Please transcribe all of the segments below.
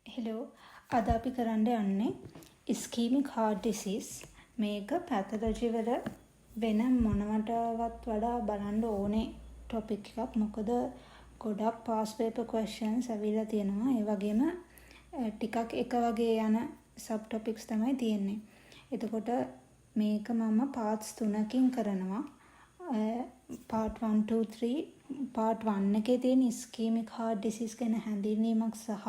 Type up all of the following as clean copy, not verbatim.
Hello අද අපි කරන්න යන්නේ ඉස්කීමික් හાર્ට් ඩිසීස් මේක පැතොලොජි වල වෙන මොනවටවත් වඩා බලන්න ඕනේ ටොපික් එකක්. මොකද ගොඩක් පාස් පේපර් ක්වෙස්චන්ස් ඇවිල්ලා තියෙනවා. ඒ වගේම ටිකක් එක වගේ යන සබ් ටොපික්ස් තමයි තියෙන්නේ. එතකොට මේක මම පාර්ට්ස් 3කින් කරනවා. පාර්ට් 1 2 3 පාර්ට් 1 එකේ තියෙන ඉස්කීමික් හાર્ට් ඩිසීස් ගැන හැඳින්වීමක් සහ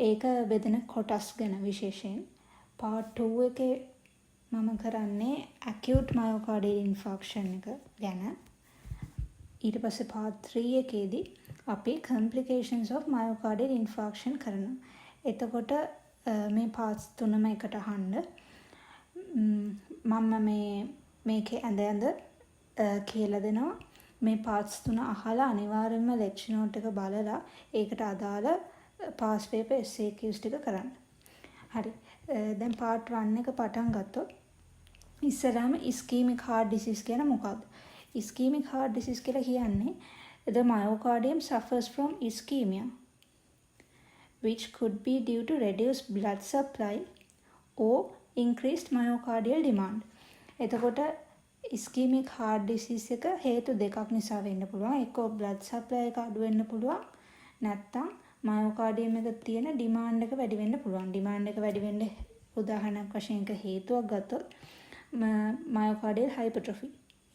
ඒක බෙදෙන කොටස් ගැන විශේෂයෙන්. පාර්ට් 2 එකේ මම කරන්නේ acute myocardial infarction එක ගැන. ඊට පස්සේ පාර්ට් 3 එකේදී අපි complications of myocardial infarction කරනවා. එතකොට මේ පාර්ට්ස් තුනම එකට අහන්න. මම මේකේ ඇඳ කියලා දෙනවා. මේ පාර්ට්ස් තුන අහලා අනිවාර්යයෙන්ම ලෙක්චර් නෝට් එක බලලා ඒකට අදාළ පාස් පේපර් SAQs ටික කරන්න. හරි. දැන් පාර්ට් 1 එක පටන් ගත්තොත් ඉස්සරහම ischemic heart disease කියන මොකක්ද? ischemic heart disease කියලා කියන්නේ the myocardium suffers from ischemia which could be due to reduced blood supply or increased myocardial demand. එතකොට ischemic heart disease එක හේතු දෙකක් නිසා වෙන්න පුළුවන්. එක්ක blood supply එක අඩු වෙන්න පුළුවන්. නැත්නම් මයෝකාඩියම් එක තියෙන ඩිමාන්ඩ් එක වැඩි වෙන්න පුළුවන්. ඩිමාන්ඩ් එක වැඩි වෙන්න උදාහරණයක් වශයෙන් එක හේතුවක් ගත්තොත් මයෝකාඩියල් හයිපර්ට්‍රොෆි.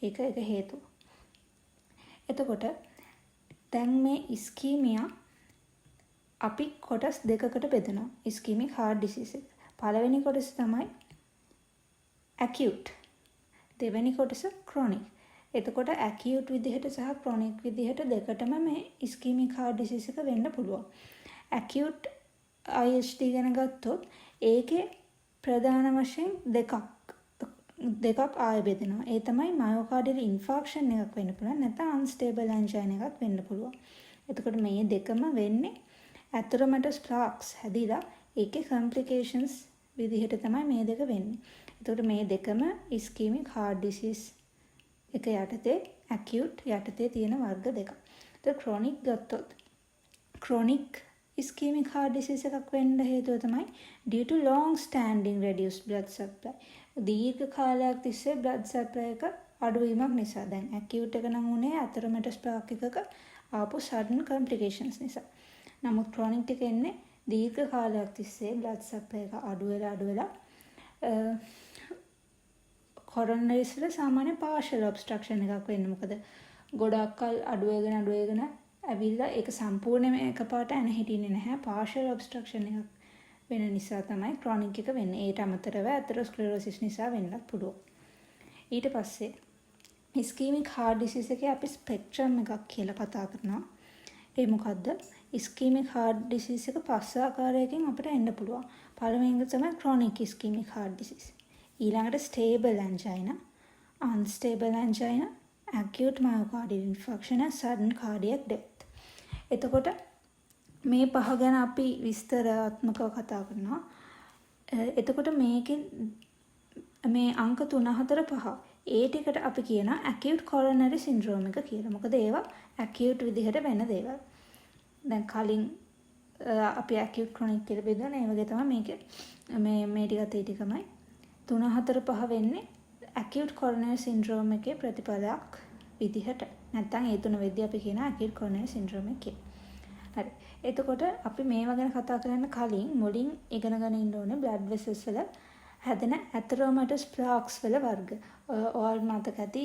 ඒක එක හේතුව. එතකොට දැන් මේ ඉස්කීමියා අපි කොටස් දෙකකට බෙදනවා. ඉස්කීමික් හાર્ට් ඩිසීස් එක. පළවෙනි කොටස තමයි acute. දෙවෙනි කොටස chronic. එතකොට acute විදිහට සහ chronic විදිහට දෙකටම මේ ischemic heart disease එක වෙන්න පුළුවන්. acute IHD ගැන ගත්තොත් ඒකේ ප්‍රධාන වශයෙන් දෙකක් ආය බෙදෙනවා. ඒ තමයි myocardial infarction එකක් වෙන්න පුළුවන් නැත්නම් unstable angina එකක් වෙන්න පුළුවන්. එතකොට මේ දෙකම වෙන්නේ atherosclerosis plaques හැදිලා ඒකේ complications විදිහට තමයි මේ දෙක වෙන්නේ. එතකොට මේ දෙකම ischemic heart disease එක යටතේ acute යටතේ තියෙන වර්ග දෙකක්. ඒත් chronic ගත්තොත් chronic ischemic heart disease එකක් වෙන්න හේතුව තමයි due to long standing reduced blood supply. දීර්ඝ කාලයක් තිස්සේ blood supply එක අඩුවීමක් නිසා. දැන් acute එක නම් උනේ atherosclerosis plaque එකක ආපු sudden complications නිසා. නමුත් chronic එක එන්නේ දීර්ඝ කාලයක් තිස්සේ blood supply එක අඩු වෙලා කොරොනරිස් වල සාමාන්‍ය partial obstruction එකක් වෙන්න. මොකද ගොඩක් කල් අඩු වෙගෙන ඇවිල්ලා ඒක සම්පූර්ණයෙන්ම එකපාරට එන හිටින්නේ නැහැ. partial obstruction එකක් වෙන නිසා තමයි chronic එක වෙන්නේ. ඒට අමතරව atherosclerosis නිසා වෙන්නත් පුළුවන්. ඊට පස්සේ ischemic heart disease එකේ අපි spectrum එකක් කියලා කතා කරනවා. ඒ මොකද්ද? ischemic heart disease එක පස් ආකාරයකින් අපිට එන්න පුළුවන්. පළවෙනි එක තමයි chronic ischemic heart disease. ඊළඟට stable angina, unstable angina, acute myocardial infarction and sudden cardiac death. එතකොට මේ පහ ගැන අපි විස්තරාත්මකව කතා කරනවා. එතකොට මේකෙන් මේ අංක 3 4 5 ඒ ටිකට අපි කියනවා acute coronary syndrome එක කියලා. මොකද ඒවා acute විදිහට වෙන දේවල්. දැන් කලින් අපි acute chronic කියලා බෙදුවා. ඒ වගේ තමයි මේකේ මේ ටිකත් ඒ ටිකමයි. 3 4 5 වෙන්නේ acute coronary syndrome එකේ ප්‍රතිපලයක් විදිහට. නැත්නම් ඒ තුන වෙද්දී අපි කියන acute coronary syndrome එක කියලා. හරි. එතකොට අපි මේවා ගැන කතා කරන්න කලින් මුලින් ඉගෙන ගන්න ඉන්න ඕනේ blood vessels වල හැදෙන atherosclerosis plaques වල වර්ග. ඔයාලට මතක ඇති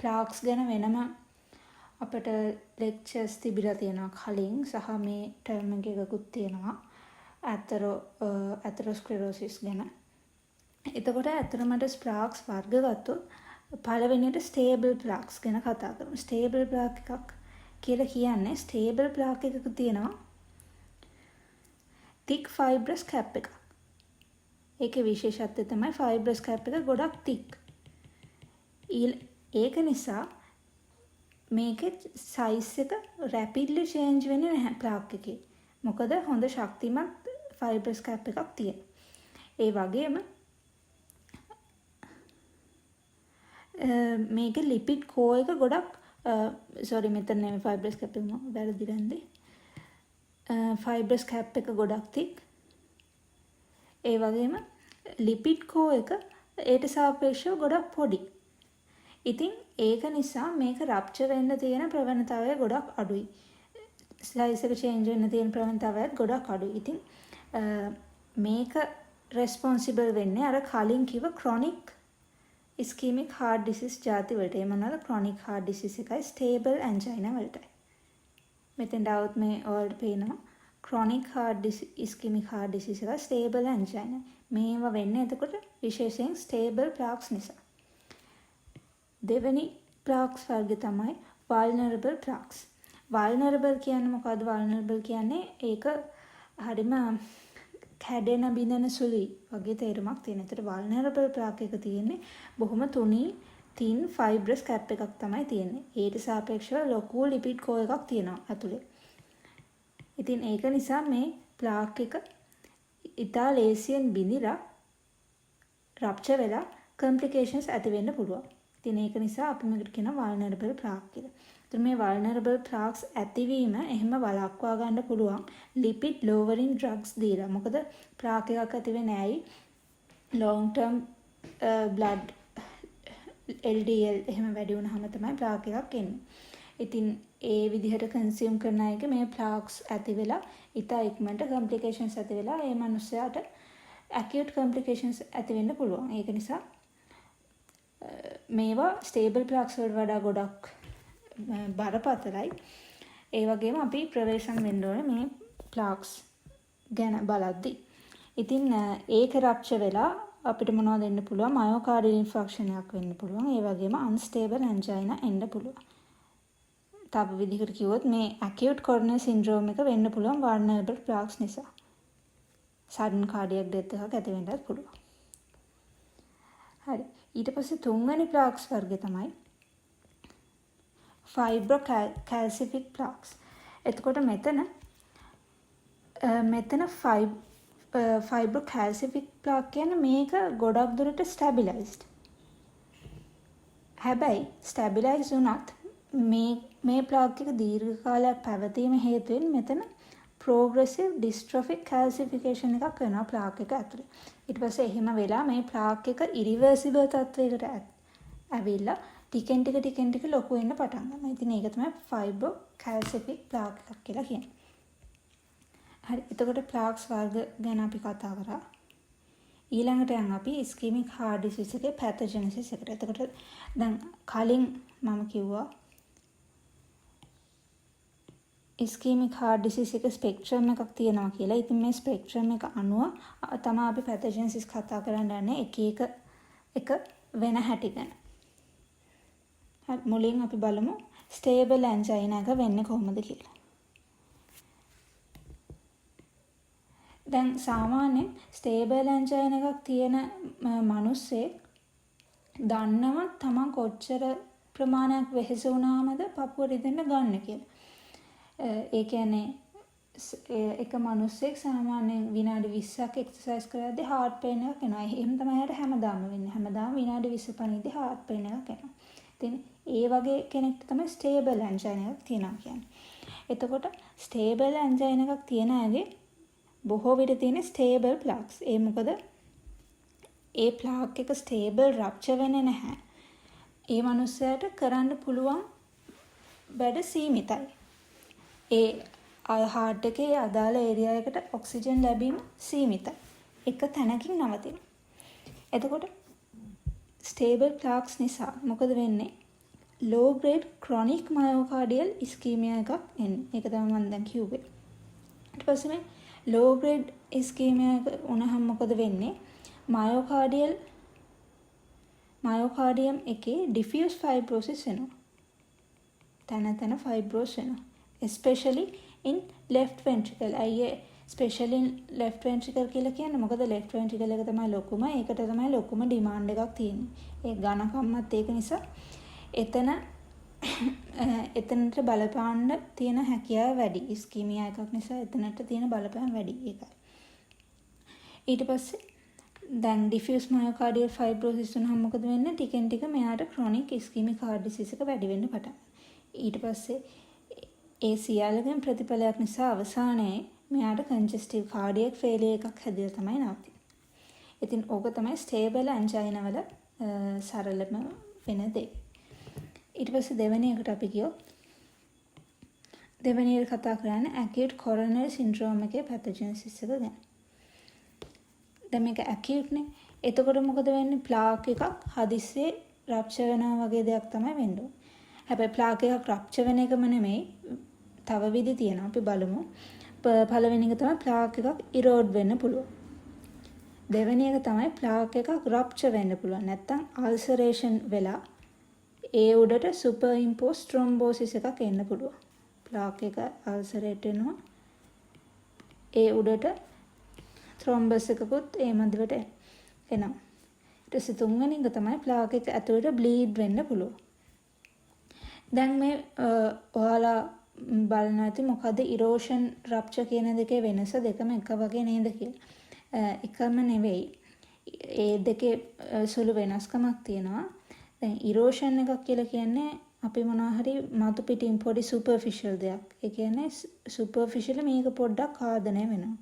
plaques ගැන වෙනම අපිට lectures තිබිලා තියෙනවා කලින් සහ මේ term එකකුත් තියෙනවා. atherosclerosis ගැන. එතකොට atherosclerosis plaques වර්ග ගත්තොත් පළවෙනියට stable plaques ගැන කතා කරමු. stable plaque එකක් කියලා කියන්නේ stable plaque එකක තියෙනවා thick fibrous cap එකක්. ඒකේ විශේෂත්වය තමයි fibrous cap එක ගොඩක් thick. ඒක නිසා මේකේ size එක rapidly change වෙන්නේ නැහැ plaque එකේ. මොකද හොඳ ශක්තිමත් fibrous cap එකක් තියෙනවා. ඒ වගේම මේකේ lipid core එක ගොඩක් sorry මෙතන නෙමෙයි fibrous cap එක වැරදිලා ඉන්නේ. ෆයිබ්‍රස් කැප් එක ගොඩක් තික්. ඒ වගේම ලිපිඩ් කෝ එක ඒට සාපේක්ෂව ගොඩක් පොඩි. ඉතින් ඒක නිසා මේක රප්චර් වෙන්න තියෙන ප්‍රවණතාවය ගොඩක් අඩුයි. ස්ලයිස් එක චේන්ජ් වෙන්න තියෙන ප්‍රවණතාවයත් ගොඩක් අඩුයි. ඉතින් මේක රෙස්පොන්සිබල් වෙන්නේ අර කලින් කිව්ව ක්‍රොනික් ඉස්කීමික් හાર્ට් ඩිසීස් ಜಾති වලට. ඒ මොනවාද? ක්‍රොනික් හાર્ට් ඩිසීස් එකයි ස්ටේබල් ඇන්ජයිනා වලටයි. මෙතෙන් ඩවුට් මේ ඔයාලට පේනවා. ක්‍රොනික් හાર્ට් ඉස්කීමික් හાર્ට් ඩිසීස් එකයි ස්ටේබල් ඇන්ජයිනා. මේවා වෙන්නේ එතකොට විශේෂයෙන් ස්ටේබල් ප්ලාක්ස් නිසා. දෙවෙනි ප්ලාක්ස් වර්ගය තමයි වල්නරබල් ප්ලාක්ස්. වල්නරබල් කියන්නේ මොකද්ද? වල්නරබල් කියන්නේ ඒක හරිම කැඩෙන බිඳෙන සුළුයි වගේ තේරුමක් තියෙන. ඒතර වල්නරබල් ප්ලාක් එක තියෙන්නේ බොහොම තුනී තින් ෆයිබ්‍රස් කැප් එකක් තමයි තියෙන්නේ. ඊට සාපේක්ෂව ලොකු ලිපිඩ් කෝ එකක් තියෙනවා ඇතුලේ. ඉතින් ඒක නිසා මේ ප්ලාක් එක ඉතා ලේසියෙන් බිඳිලා රප්චර් වෙලා කොම්ප්ලිකේෂන්ස් ඇති වෙන්න පුළුවන්. ඉතින් ඒක නිසා අපි මේකට කියනවා වල්නරබල් ප්ලාක් කියලා. ඉතින් මේ වල්නරබල් ප්ලාක්ස් ඇතිවීම එහෙම වළක්වා ගන්න පුළුවන් ලිපිඩ් ලෝවරින් ඩ්‍රග්ස් දීලා. මොකද ප්ලාක් එකක් ඇති වෙන්නේ ඇයි? long term blood LDL එහෙම වැඩි වුණාම තමයි ප්ලාක් එකක් එන්නේ. ඉතින් ඒ විදිහට කන්සියුම් කරන අයගේ මේ ප්ලාක්ස් ඇති වෙලා ඉතා ඉක්මනට කොම්ප්ලිකේෂන්ස් ඇති වෙලා ඒ මනුස්සයාට acute complications ඇති වෙන්න පුළුවන්. ඒක නිසා මේවා ස්ටේබල් ප්ලාක්ස් වලට වඩා ගොඩක් බරපතලයි. ඒ වගේම අපි ප්‍රවේශම් වෙන්න ඕනේ මේ ප්ලාක්ස් ගැන බලද්දි. ඉතින් ඒක රප්චර් වෙලා අපිට මොනවද වෙන්න පුළුවන්? මයෝකාඩියල් ඉන්ෆාක්ෂන් එකක් වෙන්න පුළුවන්. ඒ වගේම අන්ස්ටේබල් ඇන්ජයිනා එන්න පුළුවන්. තව විදිහකට කිව්වොත් මේ acute coronary syndrome එක වෙන්න පුළුවන් vulnerable plaques නිසා. sudden cardiac death එකක් ඇති වෙන්නත් පුළුවන්. හරි. ඊට පස්සේ තුන්වෙනි plaques වර්ගය තමයි fibrocalcific plaques. එතකොට මෙතන fibrocalcific plaque කියන්නේ මේක ගොඩක් දුරට stabilized. හැබැයි stabilize වුණත් මේ ප්ලාක් එක දීර්ඝ කාලයක් පැවතීම හේතුවෙන් මෙතන progressive dystrophic calcification එකක් වෙනවා ප්ලාක් එක ඇතුලේ. ඊට පස්සේ එහෙම වෙලා මේ ප්ලාක් එක irreversible තත්වයකට ඇවිල්ලා ටිකෙන් ටික ලොකු වෙන්න පටන් ගන්නවා. ඉතින් ඒක තමයි fibrocalcific plaque එකක් කියලා කියන්නේ. හරි. එතකොට ප්ලාක්ස් වර්ග ගැන අපි කතා කරා. ඊළඟට යන් අපි ischemic heart disease එකේ pathogenesis එකට. එතකොට දැන් කලින් මම කිව්වා ischemic heart disease එක ස්පෙක්ට්‍රම් එකක් තියෙනවා කියලා. ඉතින් මේ ස්පෙක්ට්‍රම් එක අනුව තමයි අපි pathogenesis කතා කරන්න යන්නේ එක වෙන හැටි ගැන. හරි. මුලින් අපි බලමු stable angina එක වෙන්නේ කොහොමද කියලා. දැන් සාමාන්‍යයෙන් ස්ටේබල් ඇන්ජයිනා එකක් තියෙන මිනිස්සෙක් දන්නවා තමන් කොච්චර ප්‍රමාණයක් වෙහෙස වුණාමද පපුව රිදෙන්න ගන්න කියලා. ඒ කියන්නේ එක මිනිස්සෙක් සාමාන්‍යයෙන් විනාඩි 20ක් එක්සර්සයිස් කරද්දී heart pain එකක් එනවා. එහෙම තමයි යාට හැමදාම වෙන්නේ. හැමදාම විනාඩි 20 පණිද්දී heart pain එකක් එනවා. ඉතින් ඒ වගේ කෙනෙක්ට තමයි ස්ටේබල් ඇන්ජයිනා එකක් තියෙනවා කියන්නේ. එතකොට ස්ටේබල් ඇන්ජයිනා එකක් තියෙන අයගේ බොහෝ විට තියෙන ස්ටේබල් ප්ලාක්ස්. ඒ මොකද ඒ ප්ලාක් එක ස්ටේබල් රප්චර් වෙන්නේ නැහැ. ඒ මනුස්සයාට කරන්න පුළුවන් වැඩ සීමිතයි. ඒ හાર્ට් එකේ අදාළ ඒරියා එකට ඔක්සිජන් ලැබීම සීමිතයි. එක තැනකින් නවතිනවා. එතකොට ස්ටේබල් ප්ලාක්ස් නිසා මොකද වෙන්නේ? low grade chronic myocardial ischemia එකක් එන්නේ. ඒක තමයි මම දැන් කිව්වේ. ඊට පස්සේ මේ low grade ischemia වුණාම මොකද වෙන්නේ? මයෝකාඩියම් එකේ diffuse fibrosis වෙනවා. තන fibrosis වෙනවා. Especially in left ventricle. අයියේ especially in left ventricle කියලා කියන්නේ මොකද left ventricle එක තමයි ලොකුම. ඒකට තමයි ලොකුම demand එකක් තියෙන්නේ. ඒ ඝනකම්මත් ඒක නිසා එතනට බලපාන්න තියෙන හැකියාව වැඩි. ඉස්කීමියා එකක් නිසා එතනට තියෙන බලපෑම වැඩි. ඒකයි. ඊට පස්සේ දැන් diffuse myocardial fibrosis වුණාම මොකද වෙන්නේ? ටිකෙන් ටික මෙයාට chronic ischemic heart disease එක වැඩි වෙන්න පටන් ගන්නවා. ඊට පස්සේ ඒ සියල්ලගෙන් ප්‍රතිඵලයක් නිසා අවසානයේ මෙයාට කන්ජස්ටිව් කාඩියක් ෆේලියර් එකක් හැදිලා තමයි නවතින්නේ. ඉතින් ඕක තමයි ස්ටේබල් ඇන්ජයිනා වල සරලම වෙන දේ. ඊට පස්සේ දෙවෙනි එකට අපි ගියොත් දෙවෙනි එක කතා කරන්නේ acute coronary syndrome එකේ pathogenesis එක ගැන. දැන් මේක acute නේ. එතකොට මොකද වෙන්නේ? ප්ලාක් එකක් හදිස්සියේ රප්චර් වෙනවා වගේ දෙයක් තමයි වෙන්නේ. හැබැයි ප්ලාක් එකක් රප්චර් වෙන එකම නෙමෙයි. තව විදි තියෙනවා. අපි බලමු. පළවෙනි එක තමයි ප්ලාක් එකක් ඉරෝඩ් වෙන්න පුළුවන්. දෙවෙනි එක තමයි ප්ලාක් එකක් රප්චර් වෙන්න පුළුවන්. නැත්තම් අල්සරේෂන් වෙලා ඒ උඩට සුපර් ඉම්පෝස් ත්‍රොම්බෝසිස් එකක් එන්න පුළුවන්. ප්ලාක් එක අල්සරේට් වෙනවා. ඒ උඩට ත්‍රොම්බස් එකකුත් ඒ මැදට එනවා. ඊට පස්සේ තුන්වෙනි එක තමයි ප්ලාක් එක ඇතුළට බ්ලීඩ් වෙන්න පුළුවන්. දැන් මේ ඔයාලා බලන්න ඇති මොකද ඉරෝෂන් රප්චර් කියන දෙකේ වෙනස දෙකම එක වගේ නේද කියලා. එකම නෙවෙයි. ඒ දෙකේ සුළු වෙනස්කමක් තියෙනවා. දැන් ඉරෝෂන් එකක් කියලා කියන්නේ අපි මොනවා හරි මතු පිටින් පොඩි සුපර්ෆිෂල් දෙයක්. ඒ කියන්නේ සුපර්ෆිෂල් මේක පොඩ්ඩක් ආදනය වෙනවා.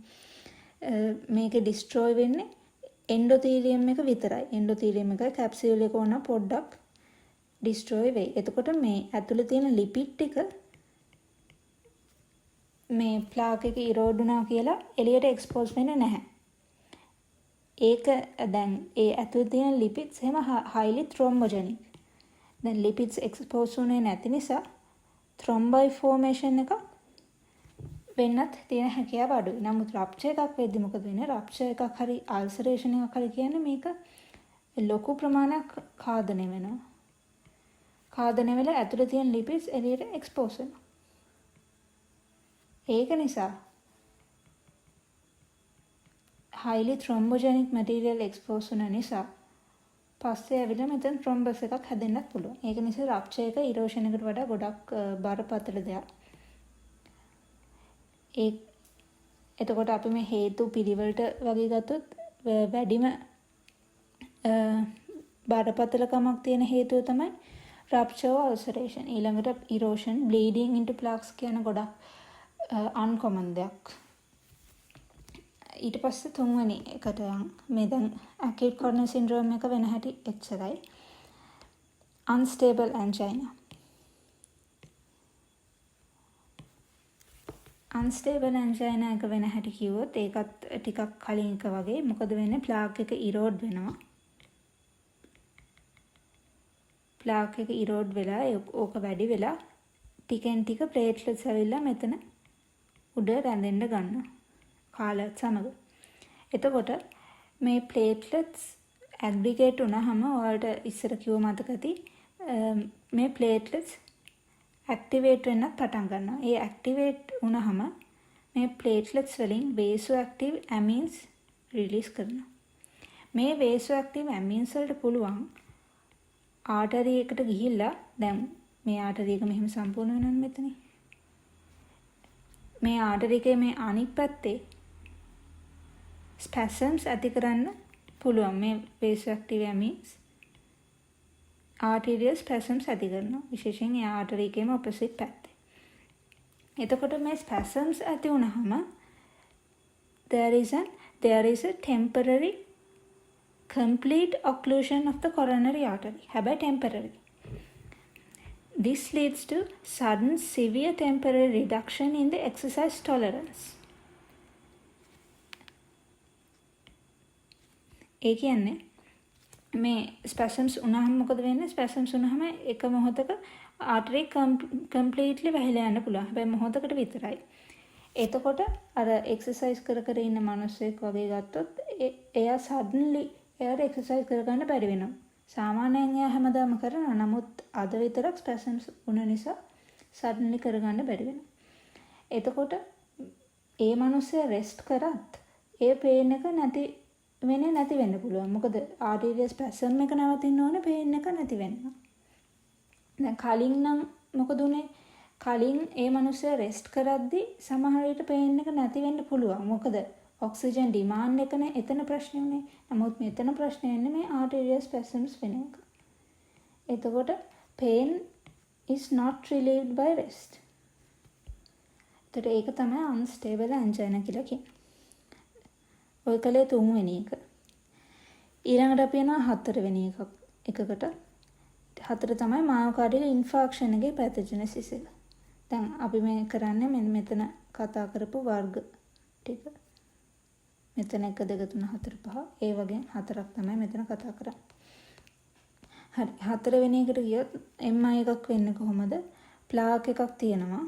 මේක ඩිස්ට්‍රොයි වෙන්නේ එන්ඩෝතීලියම් එක විතරයි. එන්ඩෝතීලියම් එක කැප්සියුල් එක ඕන පොඩ්ඩක් ඩිස්ට්‍රොයි වෙයි. එතකොට මේ ඇතුලේ තියෙන ලිපිඩ් ටික මේ ප්ලාක් එක ඉරෝඩ් වුණා කියලා එළියට එක්ස්පෝස් වෙන්නේ නැහැ. ඒක දැන් ඒ ඇතුලේ තියෙන ලිපිඩ්ස් එහෙම highly thrombogenic. දැන් ලිපිඩ්ස් එක්ස්පෝස් වුණේ නැති නිසා thrombi formation එක වෙන්නත් තියෙන හැකියාව අඩුයි. නමුත් රප්චර් එකක් වෙද්දි මොකද වෙන්නේ? රප්චර් එකක් හරි අල්සරේෂන් එකක් හරි කියන්නේ මේක ලොකු ප්‍රමාණයක් ඛාදනය වෙනවා. ඛාදනය වෙලා ඇතුලේ තියෙන ලිපිඩ්ස් එළියට එක්ස්පෝස් වෙනවා. ඒක නිසා highly thrombogenic material expose වෙන නිසා පස්සේ ඇවිල්ලා මෙතන thrombus එකක් හැදෙන්නත් පුළුවන්. ඒක නිසා රප්චර් එක ඉරෝෂන් එකට වඩා ගොඩක් බරපතල දෙයක්. එතකොට අපි මේ හේතු පිළිවෙලට වගේ ගත්තොත් වැඩිම බරපතලකමක් තියෙන හේතුව තමයි rupture or ulceration. ඊළඟට erosion, bleeding into plaques කියන ගොඩක් uncommon දෙයක්. ඊට පස්සේ තුන්වෙනි එකට මේ දැන් acute coronary syndrome එක වෙන හැටි එච්චරයි. unstable angina. unstable angina එක වෙන හැටි කිව්වොත් ඒකත් ටිකක් කලින් එක වගේ. මොකද වෙන්නේ? ප්ලාක් එක ඉරෝඩ් වෙනවා. ප්ලාක් එක ඉරෝඩ් වෙලා ඕක වැඩි වෙලා ටිකෙන් ටික ප්ලේට්ලට්ස් ඇවිල්ලා මෙතන උඩ රැඳෙන්න ගන්නවා. කාලයත් සමග. එතකොට මේ ප්ලේට්ලට්ස් ඇග්‍රිගේට් වුණාම ඔයාලට ඉස්සර කිව්ව මතක ඇති මේ ප්ලේට්ලට්ස් ඇක්ටිවේට් වෙන්නත් පටන් ගන්නවා. ඒ ඇක්ටිවේට් වුණාම මේ ප්ලේට්ලට්ස් වලින් වේසෝඇක්ටිව් ඇමින්ස් රිලීස් කරනවා. මේ වේසෝඇක්ටිව් ඇමින්ස් වලට පුළුවන් ආටරි එකට ගිහිල්ලා දැන් මේ ආටරි එක මෙහෙම සම්පූර්ණ වෙනවා මෙතන. මේ ආටරි එකේ මේ අනිත් පැත්තේ ස්පැසම්ස් ඇති කරන්න පුළුවන්. මේ වේසෝඇක්ටිව් ඇමින්ස් ආටීරියල් ස්පැසම්ස් ඇති කරනවා. විශේෂයෙන් ඒ ආටරි එකේම ඔපොසිට් පැත්තේ. එතකොට මේ ස්පැසම්ස් ඇති වුණාම there is a temporary complete occlusion of the coronary artery. හැබැයි temporary. This leads to sudden severe temporary reduction in the exercise tolerance. ඒ කියන්නේ මේ ස්පැසම්ස් වුණාම මොකද වෙන්නේ? ස්පැසම්ස් වුණාම එක මොහොතක ආටරි කම්ප්ලීට්ලි වැහිලා යන්න පුළුවන්. හැබැයි මොහොතකට විතරයි. එතකොට අර එක්සර්සයිස් කර ඉන්න මිනිස්සෙක් වගේ ගත්තොත් එයා සඩන්ලි එයාට එක්සර්සයිස් කරගන්න බැරි වෙනවා. සාමාන්‍යයෙන් එයා හැමදාම කරනවා. නමුත් අද විතරක් ස්පැසම්ස් වුණ නිසා සඩන්ලි කරගන්න බැරි වෙනවා. එතකොට ඒ මිනිස්සයා රෙස්ට් කරත් ඒ පේන් එක නැති වෙන්න පුළුවන්. මොකද ආර්ටීරියල් ස්පැසම් එක නවතින්න ඕනේ පේන් එක නැති වෙන්න. දැන් කලින් නම් මොකද උනේ? කලින් ඒ මිනිස්සයා රෙස්ට් කරද්දි සමහර විට පේන් එක නැති වෙන්න පුළුවන්. මොකද ඔක්සිජන් ඩිමාන්ඩ් එකනේ එතන ප්‍රශ්නේ උනේ. නමුත් මෙතන ප්‍රශ්නේ ඉන්නේ මේ ආර්ටීරියල් ස්පැසම්ස් වෙන එක. එතකොට pain is not relieved by rest. එතකොට ඒක තමයි අන්ස්ටේබල් ඇන්ජයිනා කියලා කියන්නේ. ඔය කලේ 3 වෙනි එක. ඊළඟට අපි යනවා 4 වෙනි එකකට. 4 තමයි මයෝකාඩියල් ඉන්ෆාක්ෂන් එකේ පැතොජෙනසිස් එක. දැන් අපි මේ කරන්නේ මෙතන කතා කරපු වර්ග ටික. මෙතන 1 2 3 4 5 ඒ වගේ 4ක් තමයි මෙතන කතා කරන්නේ. හරි 4 වෙනි එකට ගියොත් MI එකක් වෙන්නේ කොහොමද? ප්ලාක් එකක් තියෙනවා.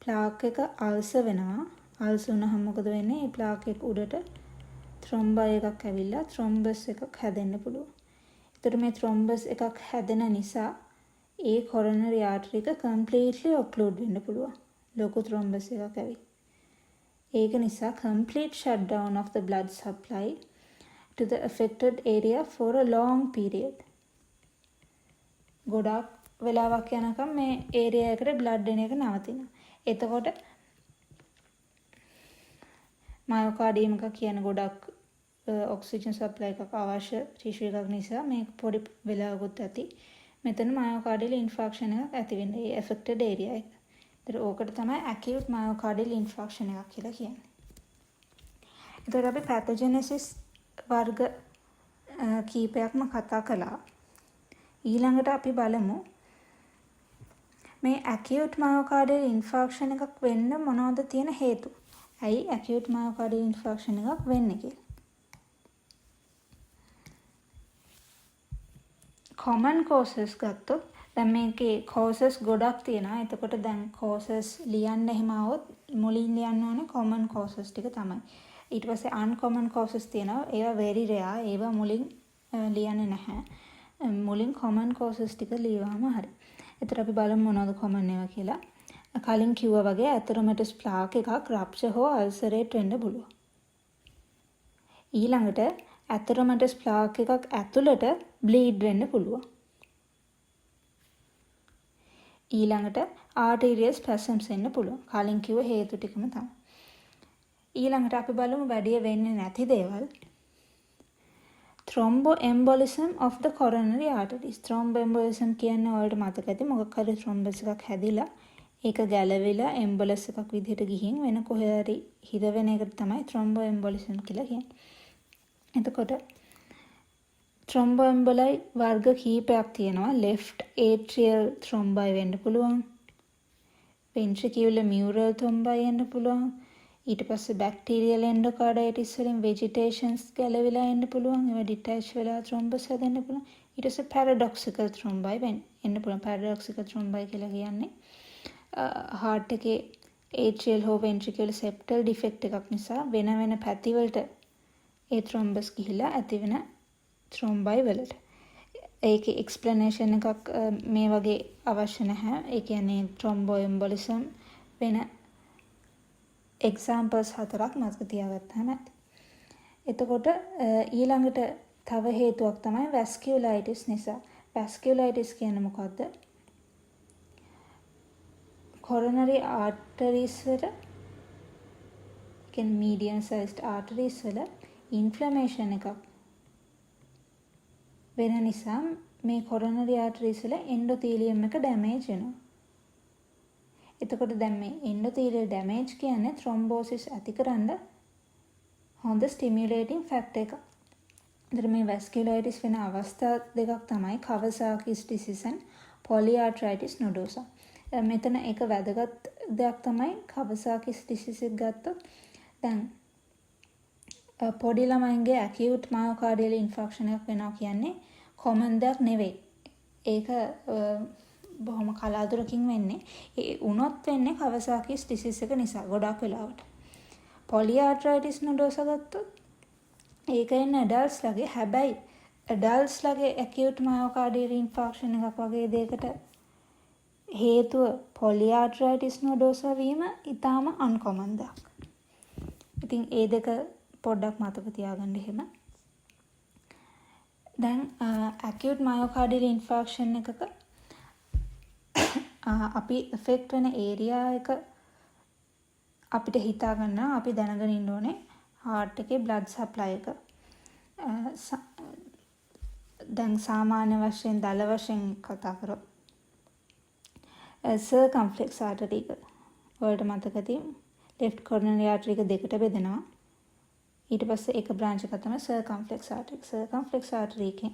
ප්ලාක් එක අල්සර් වෙනවා. අල්සර් වුණාම මොකද වෙන්නේ? මේ ප්ලාක් එක උඩට ත්‍රොම්බයි එකක් ඇවිල්ලා ත්‍රොම්බස් එකක් හැදෙන්න පුළුවන්. ඒතර මේ ත්‍රොම්බස් එකක් හැදෙන නිසා ඒ කොරොනරි ආටරි එක කම්ප්ලීට්ලි ඔක්ලූඩ් වෙන්න පුළුවන්. ලොකු ත්‍රොම්බස් එකක් ඇවිත්. ඒක නිසා complete shutdown of the blood supply to the affected area for a long period. ගොඩක් වෙලාවක් යනකම් මේ ඒරියා එකට බ්ලඩ් එන එක නවතිනවා. එතකොට මයෝකාඩියම් එක කියන ගොඩක් ඔක්සිජන් සප්ලයි එකක් අවශ්‍ය ටිෂු එකක් නිසා මේ පොඩි වෙලාවකුත් ඇති. මෙතන මයෝකාඩියල් ඉන්ෆාක්ෂන් එකක් ඇති වෙන්නේ ඒ affected area එක. ඒතර ඕකට තමයි acute myocardial infarction එකක් කියලා කියන්නේ. ඒතර අපි පැතොජෙනසිස් වර්ග කීපයක්ම කතා කළා. ඊළඟට අපි බලමු මේ acute myocardial infarction එකක් වෙන්න මොනවද තියෙන හේතු? ඇයි acute myocardial infarction එකක් වෙන්නේ කියලා? common causes ගත්තොත් දැන් මේකේ causes ගොඩක් තියෙනවා. එතකොට දැන් causes ලියන්න එහෙම આવොත් මුලින් ලියන්න ඕනේ common causes ටික තමයි. ඊට පස්සේ uncommon causes තියෙනවා. ඒවා very rare. ඒවා මුලින් ලියන්නේ නැහැ. මුලින් common causes ටික ලියවම හරි. එතකොට අපි බලමු මොනවද common ඒවා කියලා. කලින් කිව්වා වගේ ඇතරොමැටස් ප්ලාක් එකක් rupture හෝ ulcerate වෙන්න පුළුවන්. ඊළඟට ඇතරොමැටස් ප්ලාක් එකක් ඇතුළට bleed වෙන්න පුළුවන්. ඊළඟට arterial spasms එන්න පුළුවන්. කලින් කිව්ව හේතු ටිකම තමයි. ඊළඟට අපි බලමු වැඩි වෙන්නේ නැති දේවල්. thromboembolism of the coronary arteries. thromboembolism කියන්නේ ඔයාලට මතක ඇති මොකක් හරි thrombus එකක් හැදිලා ඒක ගැලවිලා embolus එකක් විදිහට ගිහින් වෙන කොහේ හරි හිර වෙන එකට තමයි thromboembolism කියලා කියන්නේ. එතකොට thromboemboli වර්ග කීපයක් තියෙනවා. left atrial thrombi වෙන්න පුළුවන්. ventricular mural thrombi වෙන්න පුළුවන්. ඊට පස්සේ bacterial endocarditis වලින් vegetations ගැලවිලා එන්න පුළුවන්. ඒවා detach වෙලා thrombus හැදෙන්න පුළුවන්. ඊට පස්සේ paradoxical thrombi වෙන්න පුළුවන්. paradoxical thrombi කියලා කියන්නේ heart එකේ atrial හෝ ventricular septal defect එකක් නිසා වෙන වෙන පැති වලට ඒ thrombus ගිහිලා ඇති වෙන thrombi වලට. ඒකේ explanation එකක් මේ වගේ අවශ්‍ය නැහැ. ඒ කියන්නේ thromboembolism වෙන examples 4ක් මතක තියාගත්තාම ඇති. එතකොට ඊළඟට තව හේතුවක් තමයි vasculitis නිසා. vasculitis කියන්නේ මොකද්ද? coronary arteries වල කියන්නේ medium sized arteries වල inflammation එකක් වෙන නිසා මේ coronary arteries වල endothelium එක damage වෙනවා. එතකොට දැන් මේ endothelial damage කියන්නේ thrombosis ඇතිකරන හොඳ stimulating factor එකක්. ඒතර මේ vasculitis වෙන අවස්ථා දෙකක් තමයි Kawasaki's disease and polyarteritis nodosa. මෙතන එක වැදගත් දෙයක් තමයි Kawasaki's disease එක ගත්තොත් දැන් පොඩි ළමයින්ගේ acute myocardial infarction එකක් වෙනවා කියන්නේ common දෙයක් නෙවෙයි. ඒක බොහොම කලාතුරකින් වෙන්නේ. ඒ උනොත් වෙන්නේ Kawasaki's disease එක නිසා ගොඩක් වෙලාවට. polyarteritis nodosa ගත්තොත් ඒක එන්නේ adults ලගේ. හැබැයි adults ලගේ acute myocardial infarction එකක් වගේ දෙයකට හේතුව polyarteritis nodosa වීම ඊටාම uncommon දෙයක්. ඉතින් ඒ දෙක පොඩ්ඩක් මතක තියාගන්න එහෙම. දැන් acute myocardial infarction එකක අපි affect වෙන area එක අපිට හිතා ගන්න අපි දැනගෙන ඉන්න ඕනේ heart එකේ blood supply එක. දැන් සාමාන්‍ය වශයෙන් දල වශයෙන් කතා කරොත් circumflex artery එක ඔයාලට මතක ඇති left coronary artery එක දෙකට බෙදෙනවා. ඊට පස්සේ එක branch එකක් තමයි circumflex artery. circumflex artery එකෙන්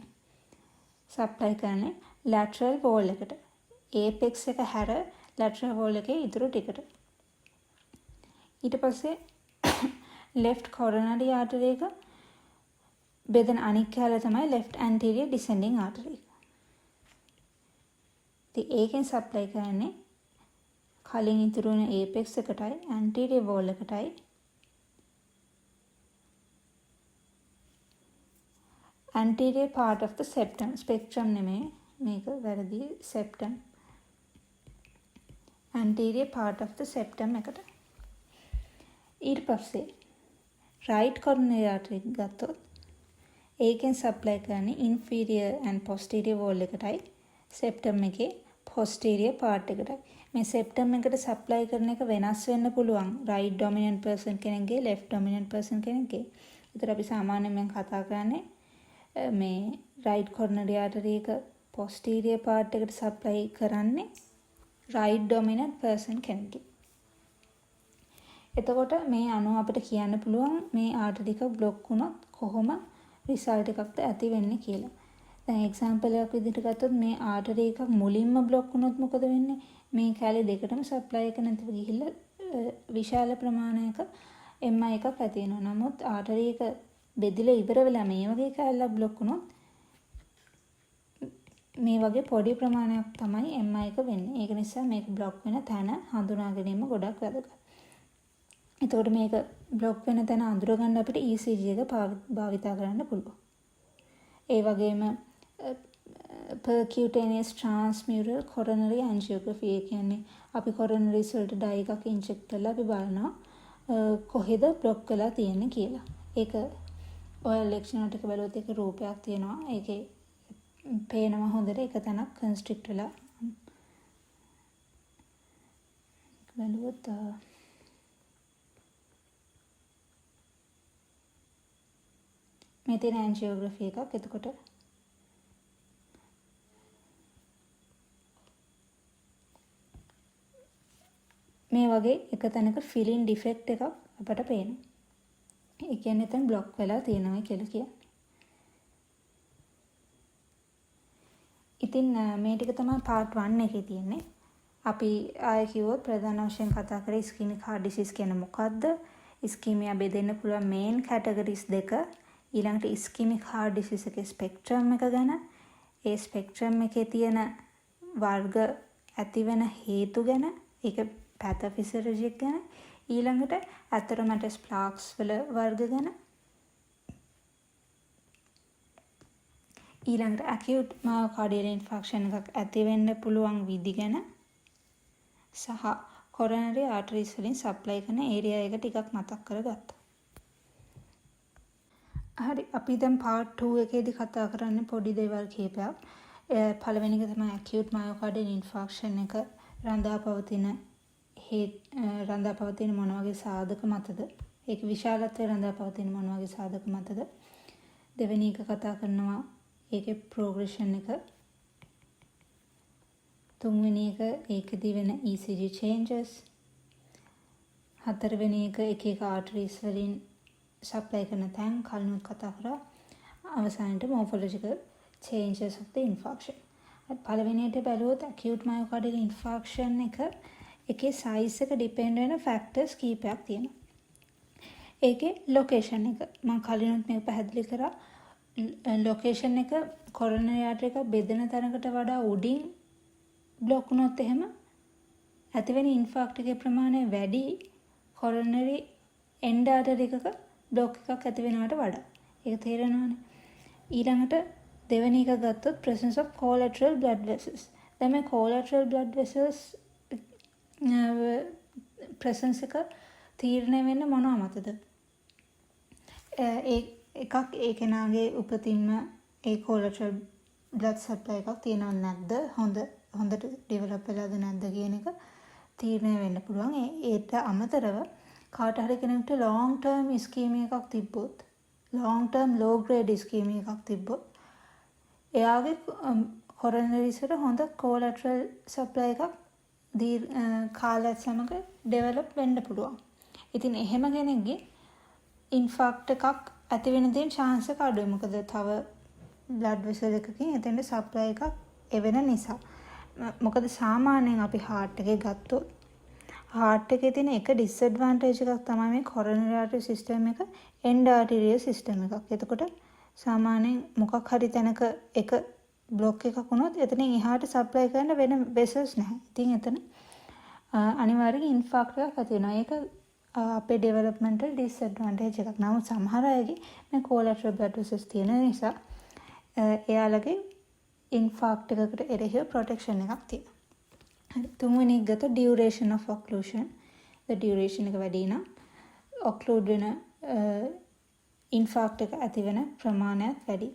supply කරන්නේ lateral wall එකට. apex එක හැර lateral wall එකේ ඉතුරු ටිකට. ඊට පස්සේ left coronary artery එක බෙදෙන අනික් කැල තමයි left anterior descending artery. ඉතින් ඒකෙන් supply කරන්නේ කලින් ඉතුරු වෙන apex එකටයි anterior wall එකටයි anterior part of the septum. spectrum නෙමෙයි මේක වැරදි septum. anterior part of the septum එකට. ඊට පස්සේ right coronary artery ගත්තොත් ඒකෙන් supply කරන්නේ inferior and posterior wall එකටයි septum එකේ posterior part එකටයි. මේ septum එකට supply කරන එක වෙනස් වෙන්න පුළුවන් right dominant person කෙනෙක්ගේ left dominant person කෙනෙක්ගේ. ඒතර අපි සාමාන්‍යයෙන් කතා කරන්නේ මේ right coronary artery එක posterior part එකට supply කරන්නේ right dominant person කෙනෙක්ගේ. එතකොට මේ අනුව අපිට කියන්න පුළුවන් මේ artery එක block වුණොත් කොහොම result එකක්ද ඇති වෙන්නේ කියලා. දැන් example එකක් විදිහට ගත්තොත් මේ artery එකක් මුලින්ම block වුණොත් මොකද වෙන්නේ? මේ කැලේ දෙකටම supply එක නැතිව ගිහිල්ලා විශාල ප්‍රමාණයක MI එකක් ඇති වෙනවා. නමුත් artery එක බෙදිලා ඉවර වෙලා මේ වගේ කැලලක් block වුණොත් මේ වගේ පොඩි ප්‍රමාණයක් තමයි MI එක වෙන්නේ. ඒක නිසා මේක block වෙන තැන හඳුනා ගැනීම ගොඩක් වැදගත්. එතකොට මේක block වෙන තැන අඳුර ගන්න අපිට ECG එක භාවිතා කරන්න පුළුවන්. ඒ වගේම percutaneous transmural coronary angiography කියන්නේ අපි coronaries වලට dye එකක් inject කරලා අපි බලනවා කොහෙද block වෙලා තියෙන්නේ කියලා. ඒක ඔය lecture එක බලුවොත් ඒක රූපයක් තියෙනවා. ඒකේ පේනවා හොඳට එක තැනක් constrict වෙලා. බලුවොත් මේ තියෙන angiography එකක්. එතකොට මේ වගේ එක තැනක filling defect එකක් අපට පේනවා. ඒ කියන්නේ එතන block වෙලා තියෙනවා කියලා කියන්නේ. ඉතින් මේ ටික තමයි part 1 එකේ තියෙන්නේ. අපි ආයෙ කිව්වොත් ප්‍රධාන වශයෙන් කතා කරේ ischemic heart disease කියන්නේ මොකද්ද? ischemia බෙදෙන්න පුළුවන් main categories දෙක. ඊළඟට ischemic heart disease එකේ spectrum එක ගැන, ඒ spectrum එකේ තියෙන වර්ග ඇතිවෙන හේතු ගැන, ඒක pathophysiology ගැන, ඊළඟට atheromatosis plaques වල වර්ග ගැන, ඊළඟට acute myocardial infarction එකක් ඇති වෙන්න පුළුවන් විදි ගැන සහ coronary arteries වලින් supply කරන area එක ටිකක් මතක් කරගත්තා. හරි, අපි දැන් part 2 එකේදී කතා කරන්නේ පොඩි දේවල් කිහිපයක්. පළවෙනි එක තමයි acute myocardial infarction එක රඳාපවතින මොන වගේ සාධක මතද? ඒක විශාලත්වය රඳාපවතින මොන වගේ සාධක මතද? දෙවෙනි එක කතා කරනවා ඒකේ progression එක. තුන්වෙනි එක ඒකදී වෙන ECG changes. හතරවෙනි එක එක arteries වලින් supply කරන තැන් කලිනුත් කතා කරා. අවසානයේ morphological changes of the infarction. පළවෙනියට බැලුවොත් acute myocardial infarction එකේ size එක depend වෙන factors කීපයක් තියෙනවා. ඒකේ location එක මම කලිනුත් මේක පැහැදිලි කරා. location එක coronary artery එක බෙදෙන තැනකට වඩා උඩින් block වුණොත් එහෙම ඇතිවෙන infarct එකේ ප්‍රමාණය වැඩි coronary end artery එකක block එකක් ඇති වෙනවට වඩා. ඒක තේරෙනවනේ. ඊළඟට දෙවෙනි එක ගත්තොත් presence of collateral blood vessels. දැන් මේ collateral blood vessels presence එක තීරණය වෙන්නේ මොනවා මතද? එකක් ඒ කෙනාගේ උපතින්ම ඒ collateral blood supply එකක් තියෙනවද නැද්ද? හොඳට develop වෙලාද නැද්ද කියන එක තීරණය වෙන්න පුළුවන්. ඒට අමතරව කාට හරි කෙනෙකුට long term ischemia එකක් තිබ්බොත්, long term low grade ischemia එකක් තිබ්බොත් එයාගේ coronaries වල හොඳ collateral supply එකක් කාලයත් සමග ඩෙවලොප් වෙන්න පුළුවන්. ඉතින් එහෙම කෙනෙක්ගේ ඉන්ෆාක්ට් එකක් ඇති වෙන තියෙන chance එක අඩුයි. මොකද තව blood vessel එකකින් එතෙන්ට supply එකක් එවෙන නිසා. මොකද සාමාන්‍යයෙන් අපි heart එකේ ගත්තොත් heart එකේ තියෙන එක disadvantage එකක් තමයි මේ coronary artery system එක end arterial system එකක්. එතකොට සාමාන්‍යයෙන් මොකක් හරි තැනක එක block එකක් වුණොත් එතනින් එහාට supply කරන්න වෙන vessels නැහැ. ඉතින් එතන අනිවාර්යයෙන් infarct එකක් ඇති වෙනවා. ඒක අපේ developmental disadvantage එකක්. නමුත් සමහර අයගේ මේ collateral blood vessels තියෙන නිසා එයාලගේ infarct එකකට එරෙහිව protection එකක් තියෙනවා. හරි. තුන්වෙනි එක ගත්තොත් duration of occlusion. the duration එක වැඩි නම් occlude වෙන infarct එක ඇති වෙන ප්‍රමාණයත් වැඩි.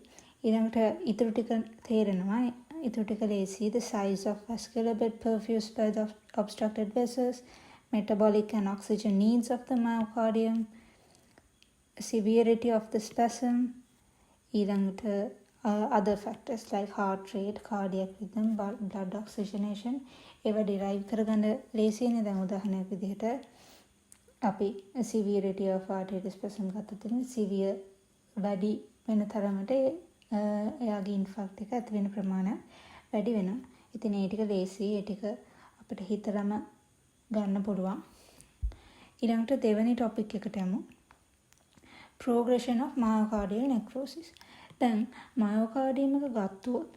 ඊළඟට ඉතුරු ටික තේරෙනවා. ඉතුරු ටික ලේසි. the size of vascular bed perfused by the obstructed vessels, metabolic and oxygen needs of the myocardium, severity of the spasm, ඊළඟට other factors like heart rate, cardiac rhythm, blood oxygenation ඒවා derive කරගන්න ලේසියනේ. දැන් උදාහරණයක් විදිහට අපි severity of arterial spasm ගත්තොත් severe වැඩි වෙන තරමට එයාගේ infarct එක ඇති වෙන ප්‍රමාණය වැඩි වෙනවා. ඉතින් ඒ ටික ලේසි. ඒ ටික අපිට හිතලම ගන්න පුළුවන්. ඊළඟට දෙවෙනි topic එකට යමු. progression of myocardial necrosis. දැන් myocardium එක ගත්තොත්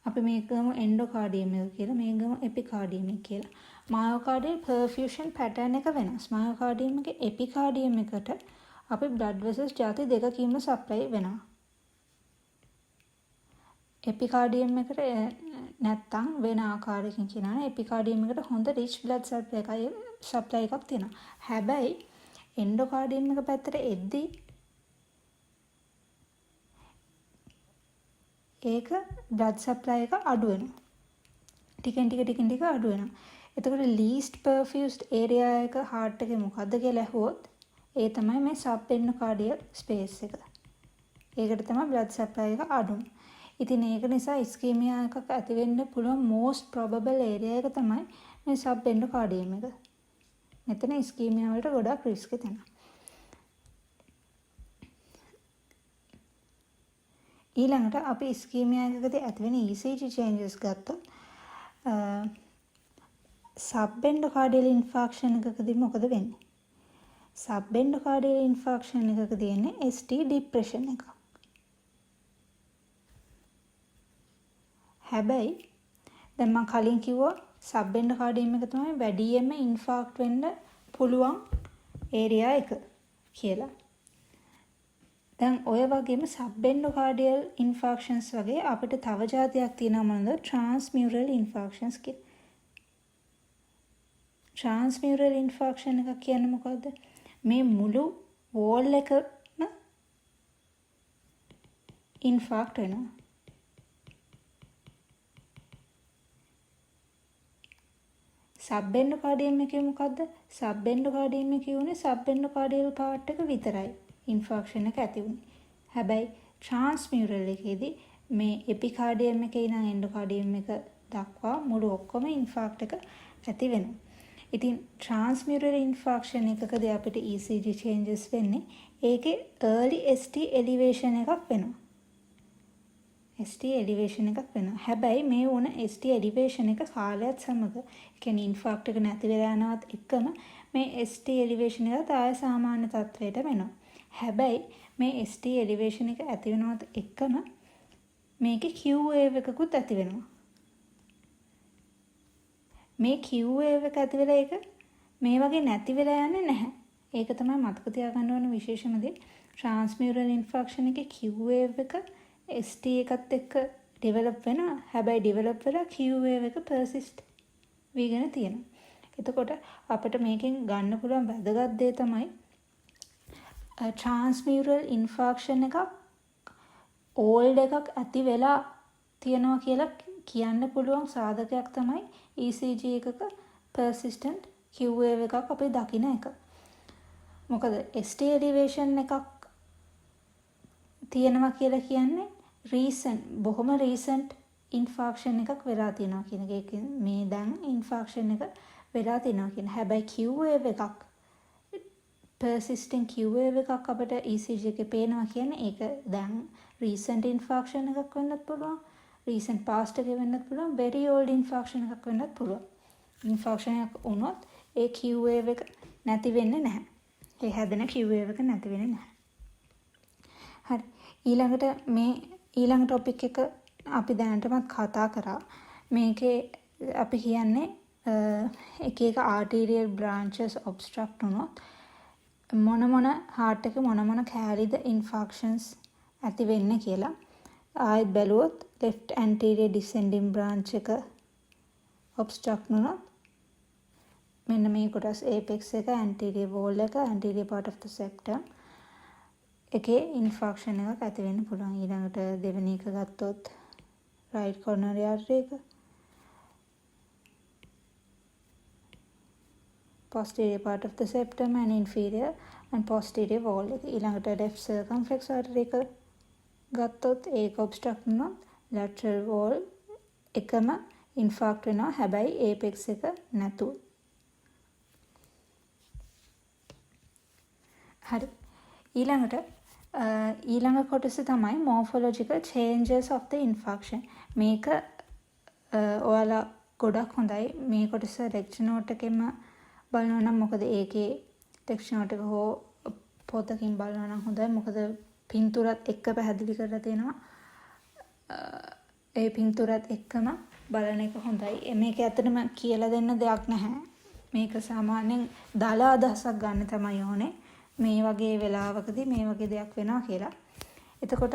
අපි මේක ගමු endocardium එක කියලා, මේක ගමු epicardium එක කියලා. myocardial perfusion pattern එක වෙනස්. myocardium එකේ epicardium එකට අපි blood vessels ಜಾති දෙකකින්ම supply වෙනවා. epicardium එකට නැත්තම් වෙන ආකාරයකින් කියනවා නම් epicardium එකට හොඳ rich blood supply එකක් තියෙනවා. හැබැයි endocardium එක පැත්තට එද්දී ඒක blood supply එක අඩු වෙනවා. ටිකෙන් ටික අඩු වෙනවා. එතකොට least perfused area එක heart එකේ මොකද්ද කියලා ඇහුවොත් ඒ තමයි මේ subendocardial space එක. ඒකට තමයි blood supply එක අඩු. ඉතින් ඒක නිසා ischemia එකක් ඇති වෙන්න පුළුවන් most probable area එක තමයි මේ subendocardium එක. මෙතන ischemia වලට ගොඩක් risk තියෙනවා. ඊළඟට අපි ischemia එකකදී ඇති වෙන ECG changes ගත්තොත් subendocardial infarction එකකදී මොකද වෙන්නේ? subendocardial infarction එකක තියෙන්නේ ST depression එකක්. හැබැයි දැන් මම කලින් කිව්වා subendocardium එක තමයි වැඩියෙන්ම infarct වෙන්න පුළුවන් area එක කියලා. දැන් ඔය වගේම subendocardial infarctions වගේ අපිට තව જાතියක් තියෙනවා මොනවද? transmural infarctions කියලා. transmural infarction එකක් කියන්නේ මොකද්ද? මේ මුළු wall එකම infarct වෙනවා. subendocardium එකේ මොකද්ද? subendocardium එකේ උනේ subendocardial part එක විතරයි infarction එක ඇති වුනේ. හැබැයි transmural එකේදී මේ epicardium එකේ ඉඳන් endocardium එක දක්වා මුළු ඔක්කොම infarct එක ඇති වෙනවා. ඉතින් transmural infarction එකකදී අපිට ECG changes වෙන්නේ ඒකේ early ST elevation එකක් වෙනවා. ST elevation එකක් වෙනවා. හැබැයි මේ වුණ ST elevation එක කාලයත් සමග කියන්නේ infarct එක නැති වෙලා යනවත් එක්කම මේ ST elevation එක ආය සාමාන්‍ය තත්ත්වයට වෙනවා. හැබැයි මේ ST elevation එක ඇති වෙනවත් එක්කම මේකේ Q wave එකකුත් ඇති වෙනවා. මේ Q wave එක ඇති වෙලා ඒක මේ වගේ නැති වෙලා යන්නේ නැහැ. ඒක තමයි මතක තියාගන්න ඕන විශේෂම දේ. transmural infarction එකේ Q wave එක ST එකත් එක්ක develop වෙනවා. හැබැයි develop වෙලා Q wave එක persist වෙගෙන තියෙනවා. එතකොට අපිට මේකෙන් ගන්න පුළුවන් වැදගත් දේ තමයි transmural infarction එකක් old එකක් ඇති වෙලා තියෙනවා කියලා කියන්න පුළුවන් සාධකයක් තමයි ECG එකක persistent Q wave එකක් අපි දකින එක. මොකද ST elevation එකක් තියෙනවා කියලා කියන්නේ recent බොහොම recent ඉන්ෆාක්ෂන් එකක් වෙලා තියෙනවා කියන එක. මේ දැන් ඉන්ෆාක්ෂන් එක වෙලා තියෙනවා කියන. හැබැයි Q wave එකක් persistent Q wave එකක් අපිට ECG එකේ පේනවා කියන්නේ ඒක දැන් recent infarction එකක් වෙන්නත් පුළුවන්. recent past එකේ වෙන්නත් පුළුවන්. very old infarction එකක් වෙන්නත් පුළුවන්. infarction එකක් වුණොත් ඒ Q wave එක නැති වෙන්නේ නැහැ. ඒ හැදෙන Q wave එක නැති වෙන්නේ නැහැ. හරි. ඊළඟ topic එක අපි දැනටමත් කතා කරා. මේකේ අපි කියන්නේ එක එක arterial branches obstruct වුණොත් මොන heart එක මොන කැලිද infarctions ඇති වෙන්නේ කියලා. ආයෙත් බැලුවොත් left anterior descending branch එක obstruct වුණොත් මෙන්න මේ කොටස් apex එක anterior wall එක anterior part of the septum එකේ infarction එකක් ඇති වෙන්න පුළුවන්. ඊළඟට දෙවෙනි එක ගත්තොත් right coronary artery එක posterior part of the septum and inferior and posterior wall එක. ඊළඟට left circumflex artery එක ගත්තොත් ඒක obstruct වුණොත් lateral wall එකම infarct වෙනවා. හැබැයි apex එක නැතුව. හරි. ඊළඟ කොටස තමයි morphological changes of the infarction. මේක ඔයාලා ගොඩක් හොඳයි මේ කොටස lecture note එකෙම බලනවා නම්. මොකද ඒකේ lecture note එක හෝ පොතකින් බලනවා නම් හොඳයි. මොකද පින්තූරත් එක්ක පැහැදිලි කරලා තියෙනවා. ඒ පින්තූරත් එක්කම බලන එක හොඳයි. මේක ඇත්තටම කියලා දෙන්න දෙයක් නැහැ. මේක සාමාන්‍යයෙන් දාලා අදහසක් ගන්න තමයි ඕනේ. මේ වගේ වෙලාවකදී මේ වගේ දෙයක් වෙනවා කියලා. එතකොට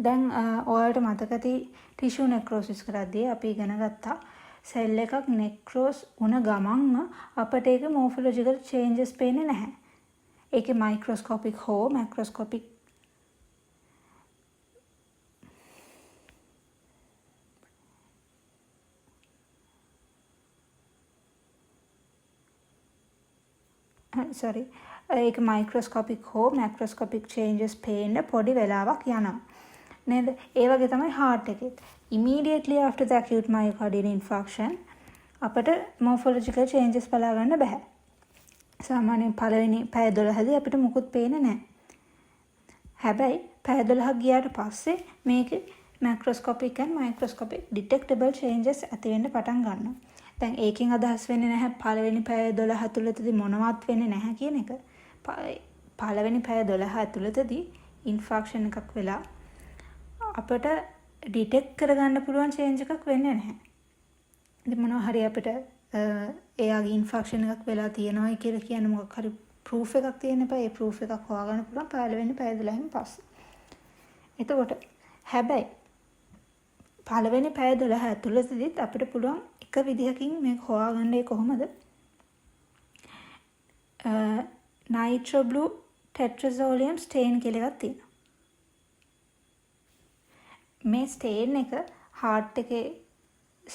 දැන් ඔයාලට මතක ඇති ටිෂු නෙක්‍රොසිස් කරද්දී අපි ඉගෙන ගත්තා සෙල් එකක් නෙක්‍රොස් වුණ ගමන්ම අපිට ඒක මොර්ෆොලොජිකල් චේන්ජස් පේන්නේ නැහැ. ඒකේ මයික්‍රොස්කෝපික් හෝ මැක්‍රොස්කෝපික් ඒක මයික්‍රොස්කෝපික් හෝ මැක්‍රොස්කෝපික් චේන්ජස් පේන්න පොඩි වෙලාවක් යනවා. නේද? ඒ වගේ තමයි heart එකෙත්. Immediately after the acute myocardial infarction අපට morphological changes බලා ගන්න බෑ. සාමාන්‍යයෙන් පළවෙනි පැය 12දී අපිට මුකුත් පේන්නේ නැහැ. හැබැයි පැය 12ක් ගියාට පස්සේ මේකේ macroscopic and microscopic detectable changes ඇති වෙන්න පටන් ගන්නවා. දැන් ඒකෙන් අදහස් වෙන්නේ නැහැ පළවෙනි පැය 12 ඇතුළතදී මොනවත් වෙන්නේ නැහැ කියන එක. පළවෙනි පැය 12 ඇතුළතදී infarction එකක් වෙලා අපිට ඩිටෙක්ට් කරගන්න පුළුවන් චේන්ජ් එකක් වෙන්නේ නැහැ. ඉතින් මොනවා හරි අපිට එයාගේ ඉන්ෆෙක්ෂන් එකක් වෙලා තියෙනවා කියලා කියන මොකක් හරි ප්‍රූෆ් එකක් තියෙන බෑ. ඒ ප්‍රූෆ් එකක් හොයාගන්න පුළුවන් පළවෙනි පැය 12න් පස්සේ. එතකොට හැබැයි පළවෙනි පැය 12 ඇතුළතදීත් අපිට පුළුවන් එක විදිහකින් මේක හොයාගන්නේ කොහොමද? nitro blue tetrazolium stain කියලා එකක් තියෙනවා. මේ ස්ටේන් එක heart එකේ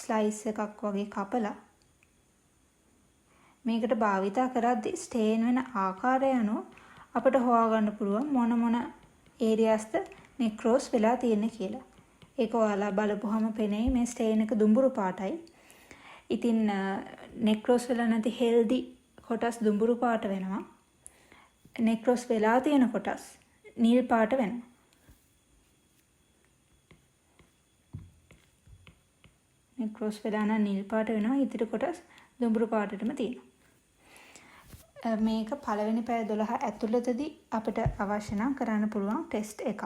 ස්ලයිස් එකක් වගේ කපලා මේකට භාවිතා කරද්දී ස්ටේන් වෙන ආකාරය අනුව අපිට හොයාගන්න පුළුවන් මොන ඒරියාස්ද නෙක්‍රෝස් වෙලා තියෙන්නේ කියලා. ඒක ඔයාලා බලපුවහම පෙනෙයි මේ ස්ටේන් එක දුඹුරු පාටයි. ඉතින් නෙක්‍රෝස් වෙලා නැති හෙල්දි කොටස් දුඹුරු පාට වෙනවා. නෙක්‍රෝස් වෙලා තියෙන කොටස් නිල් පාට වෙනවා. නෙක්‍රෝස් වෙලා නම් නිල් පාට වෙනවා. ඉතිරි කොටස් දුඹුරු පාටටම තියෙනවා. මේක පළවෙනි පැය 12 ඇතුළතදී අපිට අවශ්‍ය නම් කරන්න පුළුවන් ටෙස්ට් එකක්.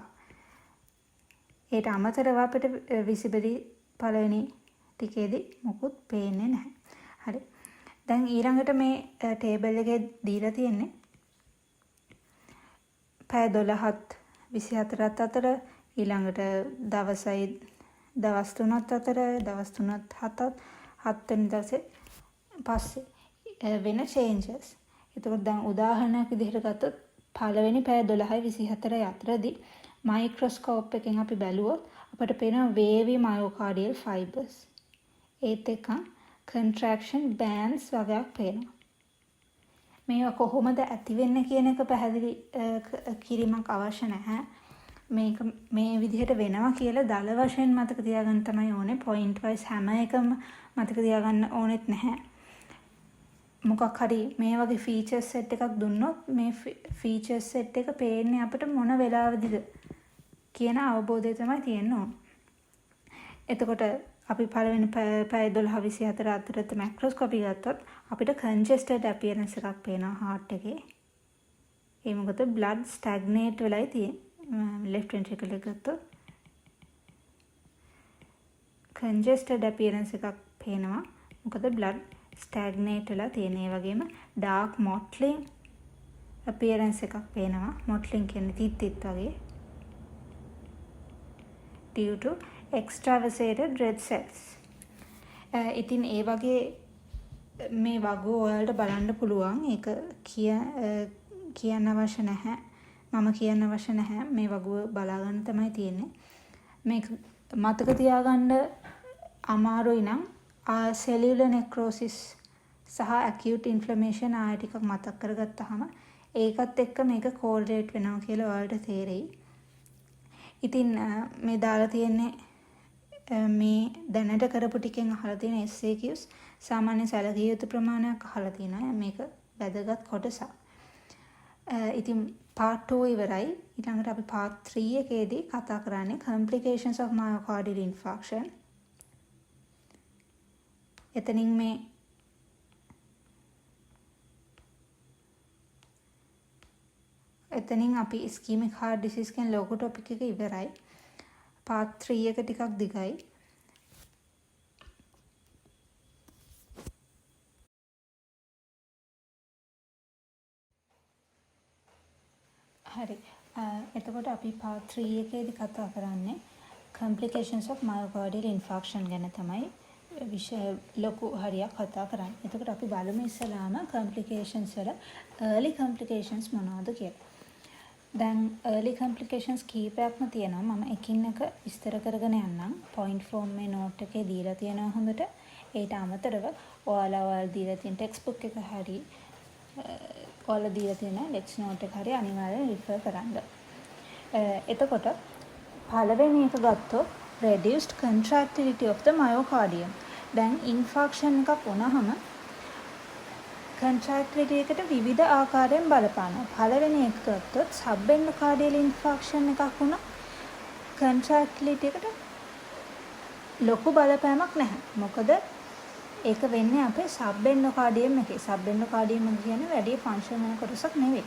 ඒට අමතරව අපිට විසිබලි පළවෙනි ටිකේදී මොකුත් පේන්නේ නැහැ. හරි. දැන් ඊළඟට මේ ටේබල් එකේ දීලා තියෙන්නේ පැය 12ත් 24ත් අතර ඊළඟට දවසයි දවස් 3ත් අතර දවස් 3ත් 7ත් 7 වෙනි දවසේ පස්සේ වෙන changes. එතකොට දැන් උදාහරණයක් විදිහට ගත්තොත් පළවෙනි පැය 12යි 24යි අතරදී මයික්‍රොස්කෝප් එකෙන් අපි බැලුවොත් අපිට පේනවා wavy myocardial fibers. ඒත් එක්ක contraction bands වගේක් පේනවා. මේවා කොහොමද ඇති වෙන්නේ කියන එක පැහැදිලි කිරීමක් අවශ්‍ය නැහැ. මේක මේ විදිහට වෙනවා කියලා දල වශයෙන් මතක තියාගන්න තමයි ඕනේ. point wise හැම එකම මතක තියාගන්න ඕනෙත් නැහැ. මොකක් හරි මේ වගේ feature set එකක් දුන්නොත් මේ feature set එක පේන්නේ අපිට මොන වෙලාවදිද කියන අවබෝධය තමයි තියෙන්න ඕන. එතකොට අපි පළවෙනි පැය 12:24 අතරත් මැක්‍රොස්කෝපි ගත්තොත් අපිට congested appearance එකක් පේනවා heart එකේ. ඒ මොකද blood stagnate වෙලයි තියෙන්නේ. left ventricle එක ගත්තොත් congested appearance එකක් පේනවා. මොකද blood stagnate වෙලා තියෙන. ඒ වගේම dark mottling appearance එකක් පේනවා. mottling කියන්නේ තිත් වගේ. due to extravasated red cells. ඉතින් ඒ වගේ මේ වගුව ඔයාලට බලන්න පුළුවන්. ඒක කියන්න අවශ්‍ය නැහැ. මම කියන්න අවශ්‍ය නැහැ. මේ වගුව බලාගන්න තමයි තියෙන්නේ. මේක මතක තියාගන්න අමාරුයි නම් cellular necrosis සහ acute inflammation ආය ටිකක් මතක් කරගත්තාම ඒකත් එක්ක මේක correlate වෙනවා කියලා ඔයාලට තේරෙයි. ඉතින් මේ දාලා තියෙන්නේ මේ දැනට කරපු ටිකෙන් අහලා තියෙන SAQs සාමාන්‍ය සැලකිය යුතු ප්‍රමාණයක් අහලා තියෙනවා. මේක වැදගත් කොටසක්. ඉතින් part 2 ඉවරයි. ඊළඟට අපි part 3 එකේදී කතා කරන්නේ complications of myocardial infarction. එතනින් අපි ischemic heart disease කියන ලොකු topic එක ඉවරයි. part 3 එක ටිකක් දිගයි. හරි. එතකොට අපි part 3 එකේදී කතා කරන්නේ complications of myocardial infarction ගැන තමයි ලොකු හරියක් කතා කරන්නේ. එතකොට අපි බලමු ඉස්සලාම complications වල early complications මොනවද කියලා. දැන් early complications කීපයක්ම තියෙනවා. මම එකින් එක විස්තර කරගෙන යන්නම්. point form මේ note එකේ දීලා තියෙනවා හොඳට. ඒට අමතරව ඔයාලා දීලා තියෙන textbook එක හරි ඔයාලා දීලා තියෙන lecture note එක හරි අනිවාර්යෙන් refer කරන්න. එතකොට පළවෙනි එක ගත්තොත් reduced contractility of the myocardium. දැන් infarction එකක් වුණාම contractility එකට විවිධ ආකාරයෙන් බලපානවා. පළවෙනි එක ගත්තොත් subendocardial infarction එකක් වුණා contractility එකට ලොකු බලපෑමක් නැහැ. මොකද ඒක වෙන්නේ අපේ subendocardium එකේ. subendocardium කියන්නේ වැඩි ෆන්ක්ෂන් වෙන කොටසක් නෙවෙයි.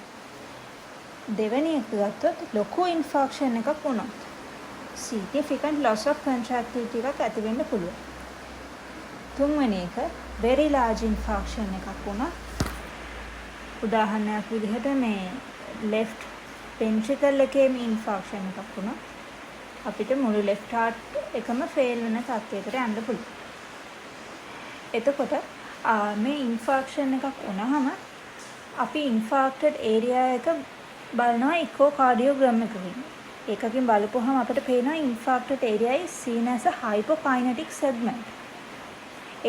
දෙවෙනි එක ගත්තොත් ලොකු infarction එකක් වුණොත් significant loss of contractility එකක් ඇති වෙන්න පුළුවන්. තුන්වෙනි එක very large infarction එකක් වුණා. උදාහරණයක් විදිහට මේ left ventricle එකේ infarction එකක් වුණා. අපිට මුළු left heart එකම fail වෙන තත්යකට යන්න පුළුවන්. එතකොට මේ infarction එකක් වුණාම අපි infarcted area එක බලනවා echocardiogram එකකින්. ඒකකින් බලපුවහම අපිට පේනවා infarcted area is seen as a hypokinetic segment.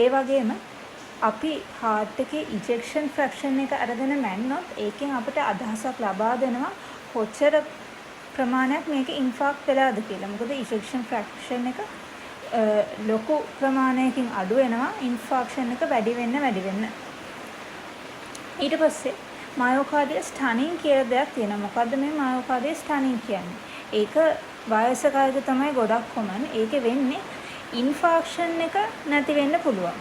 ඒ වගේම අපි heart එකේ ejection fraction එක අරගෙන මැන්නොත් ඒකෙන් අපිට අදහසක් ලබා දෙනවා කොච්චර ප්‍රමාණයක් මේක infarct වෙලාද කියලා. මොකද ejection fraction එක ලොකු ප්‍රමාණයකින් අඩු වෙනවා infarction එක වැඩි වෙන්න. ඊට පස්සේ myocardial stunning කියලා දෙයක් තියෙනවා. මොකද්ද මේ myocardial stunning කියන්නේ? ඒක වයසක අයද තමයි ගොඩක් common. ඒකේ වෙන්නේ infarction එක නැති වෙන්න පුළුවන්.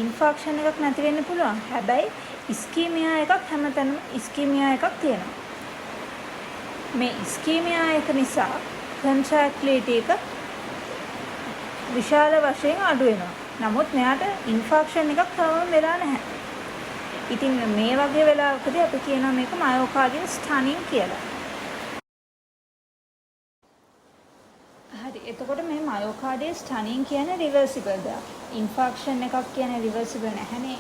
infarction එකක් නැති වෙන්න පුළුවන්. හැබැයි ischemia එකක් හැමතැනම ischemia එකක් තියෙනවා. මේ ischemia එක නිසා contractility එක විශාල වශයෙන් අඩු වෙනවා. නමුත් මෙයාට infarction එකක් තවම වෙලා නැහැ. ඉතින් මේ වගේ වෙලාවකදී අපි කියනවා මේක myocardial stunning කියලා. හරි. එතකොට මේ myocardial stunning කියන්නේ reversible දෙයක්. infarction එකක් කියන්නේ reversible නැහැනේ.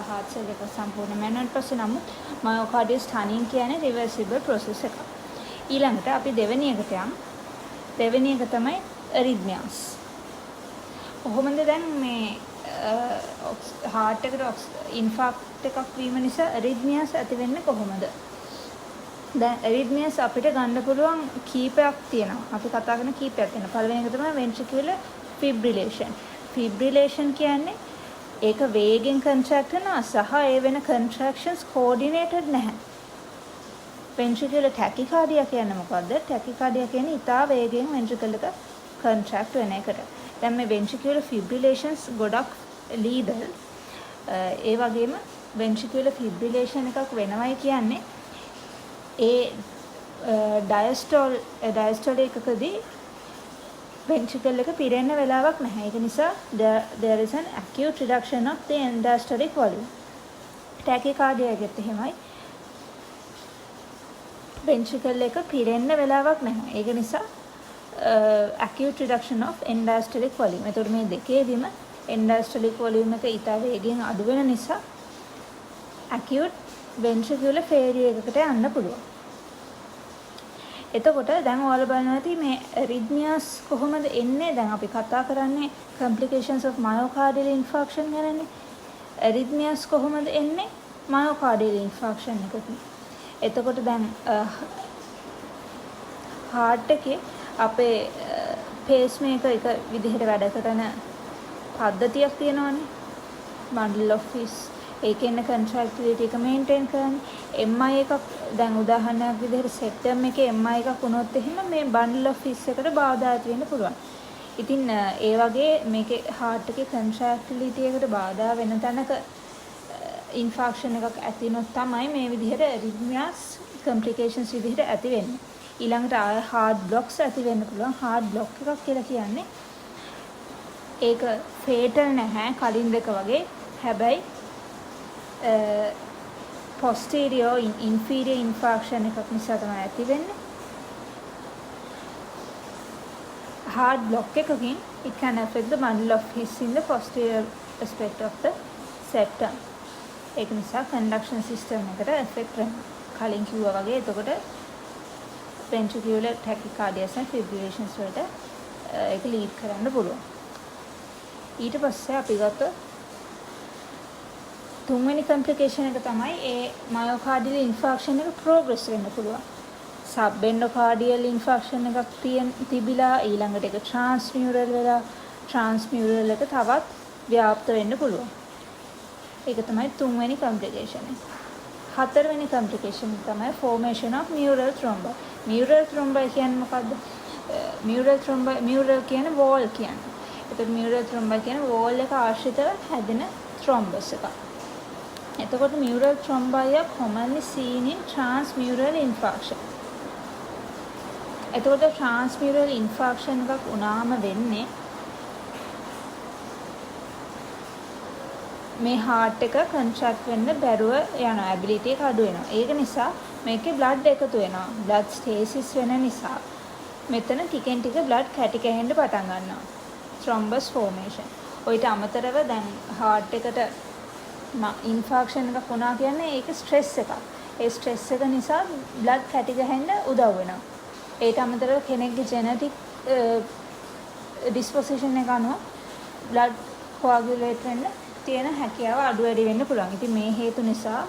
heart cell එක සම්පූර්ණ මැනුවල් පස්සේ නමුත් myocardial stunning කියන්නේ reversible process එකක්. ඊළඟට අපි දෙවෙනි එකට යමු. දෙවෙනි එක තමයි arrhythmias. කොහොමද දැන් මේ heart එකට infarct එකක් වීම නිසා arrhythmias ඇති වෙන්නේ කොහොමද? දැන් arrhythmias අපිට ගන්න පුළුවන් කීපයක් තියෙනවා. අපි කතා කරන කීපයක් තියෙනවා. පළවෙනි එක තමයි ventricular fibrillation. fibrillation කියන්නේ ඒක වේගෙන් contract වෙනවා සහ ඒ වෙන contractions coordinated නැහැ. ventricular tachycardia කියන්නේ මොකද්ද? tachycardia කියන්නේ ඉතා වේගෙන් ventricle එක contract වෙන එකට. දැන් මේ ventricular fibrillations ගොඩක් lethal. ඒ වගේම ventricular fibrillation එකක් වෙනවයි කියන්නේ ඒ diastole එකකදී ventricle එක පිරෙන්න වෙලාවක් නැහැ. ඒක නිසා there is an acute reduction of the end diastolic volume. tachycardia එකත් එහෙමයි. ventricle එක පිරෙන්න වෙලාවක් නැහැ. ඒක නිසා acute reduction of end diastolic volume. එතකොට මේ දෙකේදීම end diastolic volume එක ඊට වේගෙන් අඩු වෙන නිසා acute ventricular failure එකකට යන්න පුළුවන්. එතකොට දැන් ඔයාලා බලනවා ඇති මේ arrhythmias කොහොමද එන්නේ? දැන් අපි කතා කරන්නේ complications of myocardial infarction ගැනනේ. arrhythmias කොහොමද එන්නේ? myocardial infarction එකකින්. එතකොට දැන් heart එකේ අපේ pacemaker එක විදිහට වැඩ කරන පද්ධතියක් තියෙනවානේ. bundle of his ඒකෙන් contractility එක maintain කරන්නේ. MI එකක් දැන් උදාහරණයක් විදිහට septum එකේ MI එකක් වුණොත් එහෙම මේ bundle of his එකට බාධා ඇති වෙන්න පුළුවන්. ඉතින් ඒ වගේ මේකේ heart එකේ contractility එකට බාධා වෙන තැනක infarction එකක් ඇති වෙනොත් තමයි මේ විදිහට arrhythmias complications විදිහට ඇති වෙන්නේ. ඊළඟට ආය heart blocks ඇති වෙන්න පුළුවන්. heart block එකක් කියලා කියන්නේ ඒක fatal නැහැ කලින් දෙක වගේ. හැබැයි posterior inferior infarction එකක් නිසා තමයි ඇති වෙන්නේ. heart block එකකින් it can affect the bundle of his in the posterior aspect of the septum. ඒක නිසා conduction system එකට affect වෙනවා. කලින් කිව්වා වගේ එතකොට ventricular tachycardia and fibrillations වලට ඒක lead කරන්න පුළුවන්. ඊට පස්සේ අපි ගත්ත තුන්වෙනි complication එක තමයි ඒ myocardial infarction එක progress වෙන්න පුළුවන්. subendocardial infarction එකක් තිබිලා ඊළඟට ඒක transmural වෙලා transmural එක තවත් ව්‍යාප්ත වෙන්න පුළුවන්. ඒක තමයි තුන්වෙනි complication එක. හතරවෙනි complication එක තමයි formation of mural thrombi. mural thrombi කියන්නේ මොකද්ද? mural කියන්නේ wall කියන්නේ. ඒතකොට mural thrombi කියන්නේ wall එක ආශ්‍රිතව හැදෙන thrombus එකක්. එතකොට mural thrombi are commonly seen in transmural infarction. එතකොට transmural infarction එකක් වුණාම වෙන්නේ මේ heart එක contract වෙන්න බැරුව යන ability එක අඩු වෙනවා. ඒක නිසා මේකේ blood එකතු වෙනවා. blood stasis වෙන නිසා මෙතන ටිකෙන් ටික blood කැටි කැහෙන්න පටන් ගන්නවා. thrombus formation. ඔයිට අමතරව දැන් heart එකට infarction එකක් වුණා කියන්නේ ඒක stress එකක්. ඒ stress එක නිසා blood කැටි ගහන්න උදව් වෙනවා. ඒට අමතරව කෙනෙක්ගේ genetic disposition එක අනුව blood coagulate වෙන්න තියෙන හැකියාව අඩු වැඩි වෙන්න පුළුවන්. ඉතින් මේ හේතු නිසා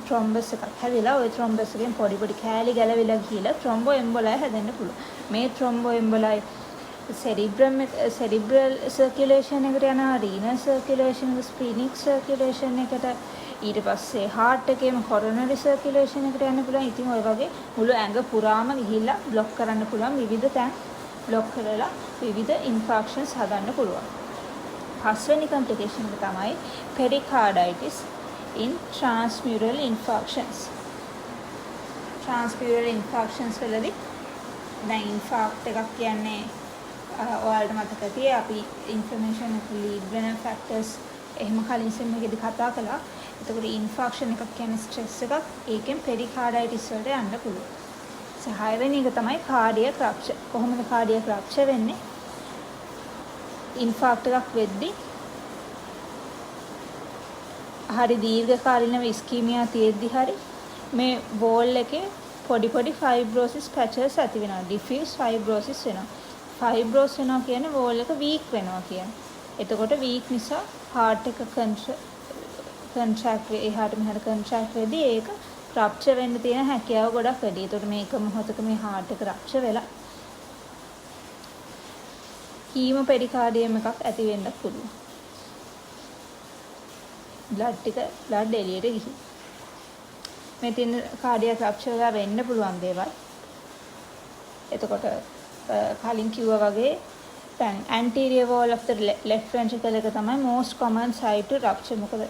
thrombus එකක් හැදිලා ওই thrombus එකෙන් පොඩි පොඩි කෑලි ගැලවිලා ගිහලා thromboemboli හැදෙන්න පුළුවන්. මේ thromboemboli cerebral circulation එකට යනවා, renal circulation එක, splenic circulation එකට, ඊට පස්සේ heart එකේම coronary circulation එකට යන්න පුළුවන්. ඉතින් ওই වගේ මුළු ඇඟ පුරාම ගිහිල්ලා block කරන්න පුළුවන්. විවිධ තැන් block කරලා විවිධ infarctions හදන්න පුළුවන්. පස්වෙනි complication එක තමයි pericarditis in transmural infarctions. transmural infarctions වලදී දැන් infarct එකක් කියන්නේ ඔයාලට මතක ඇති අපි information එක lead වෙන factors එහෙම කලින් සෙම් එකේදී කතා කළා. එතකොට infarction එකක් කියන්නේ stress එකක්. ඒකෙන් pericarditis වලට යන්න පුළුවන්. සහයවෙනි එක තමයි cardiac rupture. කොහොමද cardiac rupture වෙන්නේ? infarct එකක් වෙද්දී හරි දීර්ඝකාලීනව ischemia තියෙද්දි හරි මේ wall එකේ පොඩි පොඩි fibrosis patches ඇති වෙනවා. diffuse fibrosis වෙනවා. fibrosis වෙනවා කියන්නේ wall එක weak වෙනවා කියන්නේ. එතකොට weak නිසා heart එක contract එහාට මෙහාට contract වෙද්දී ඒක රප්චර් වෙන්න තියෙන හැකියාව ගොඩක් වැඩි. ඒතකොට මේක මොහොතක මේ heart එක රප්චර් වෙලා හීම පෙරිකාඩියම් එකක් ඇති වෙන්න පුළුවන්. blood එළියට ගිහින්. මේ තියෙන කාඩියක් රප්චර් එකක් වෙන්න පුළුවන් දේවල්. එතකොට කලින් කිව්වා වගේ දැන් anterior wall of the left ventricle එක තමයි most common site to rupture. මොකද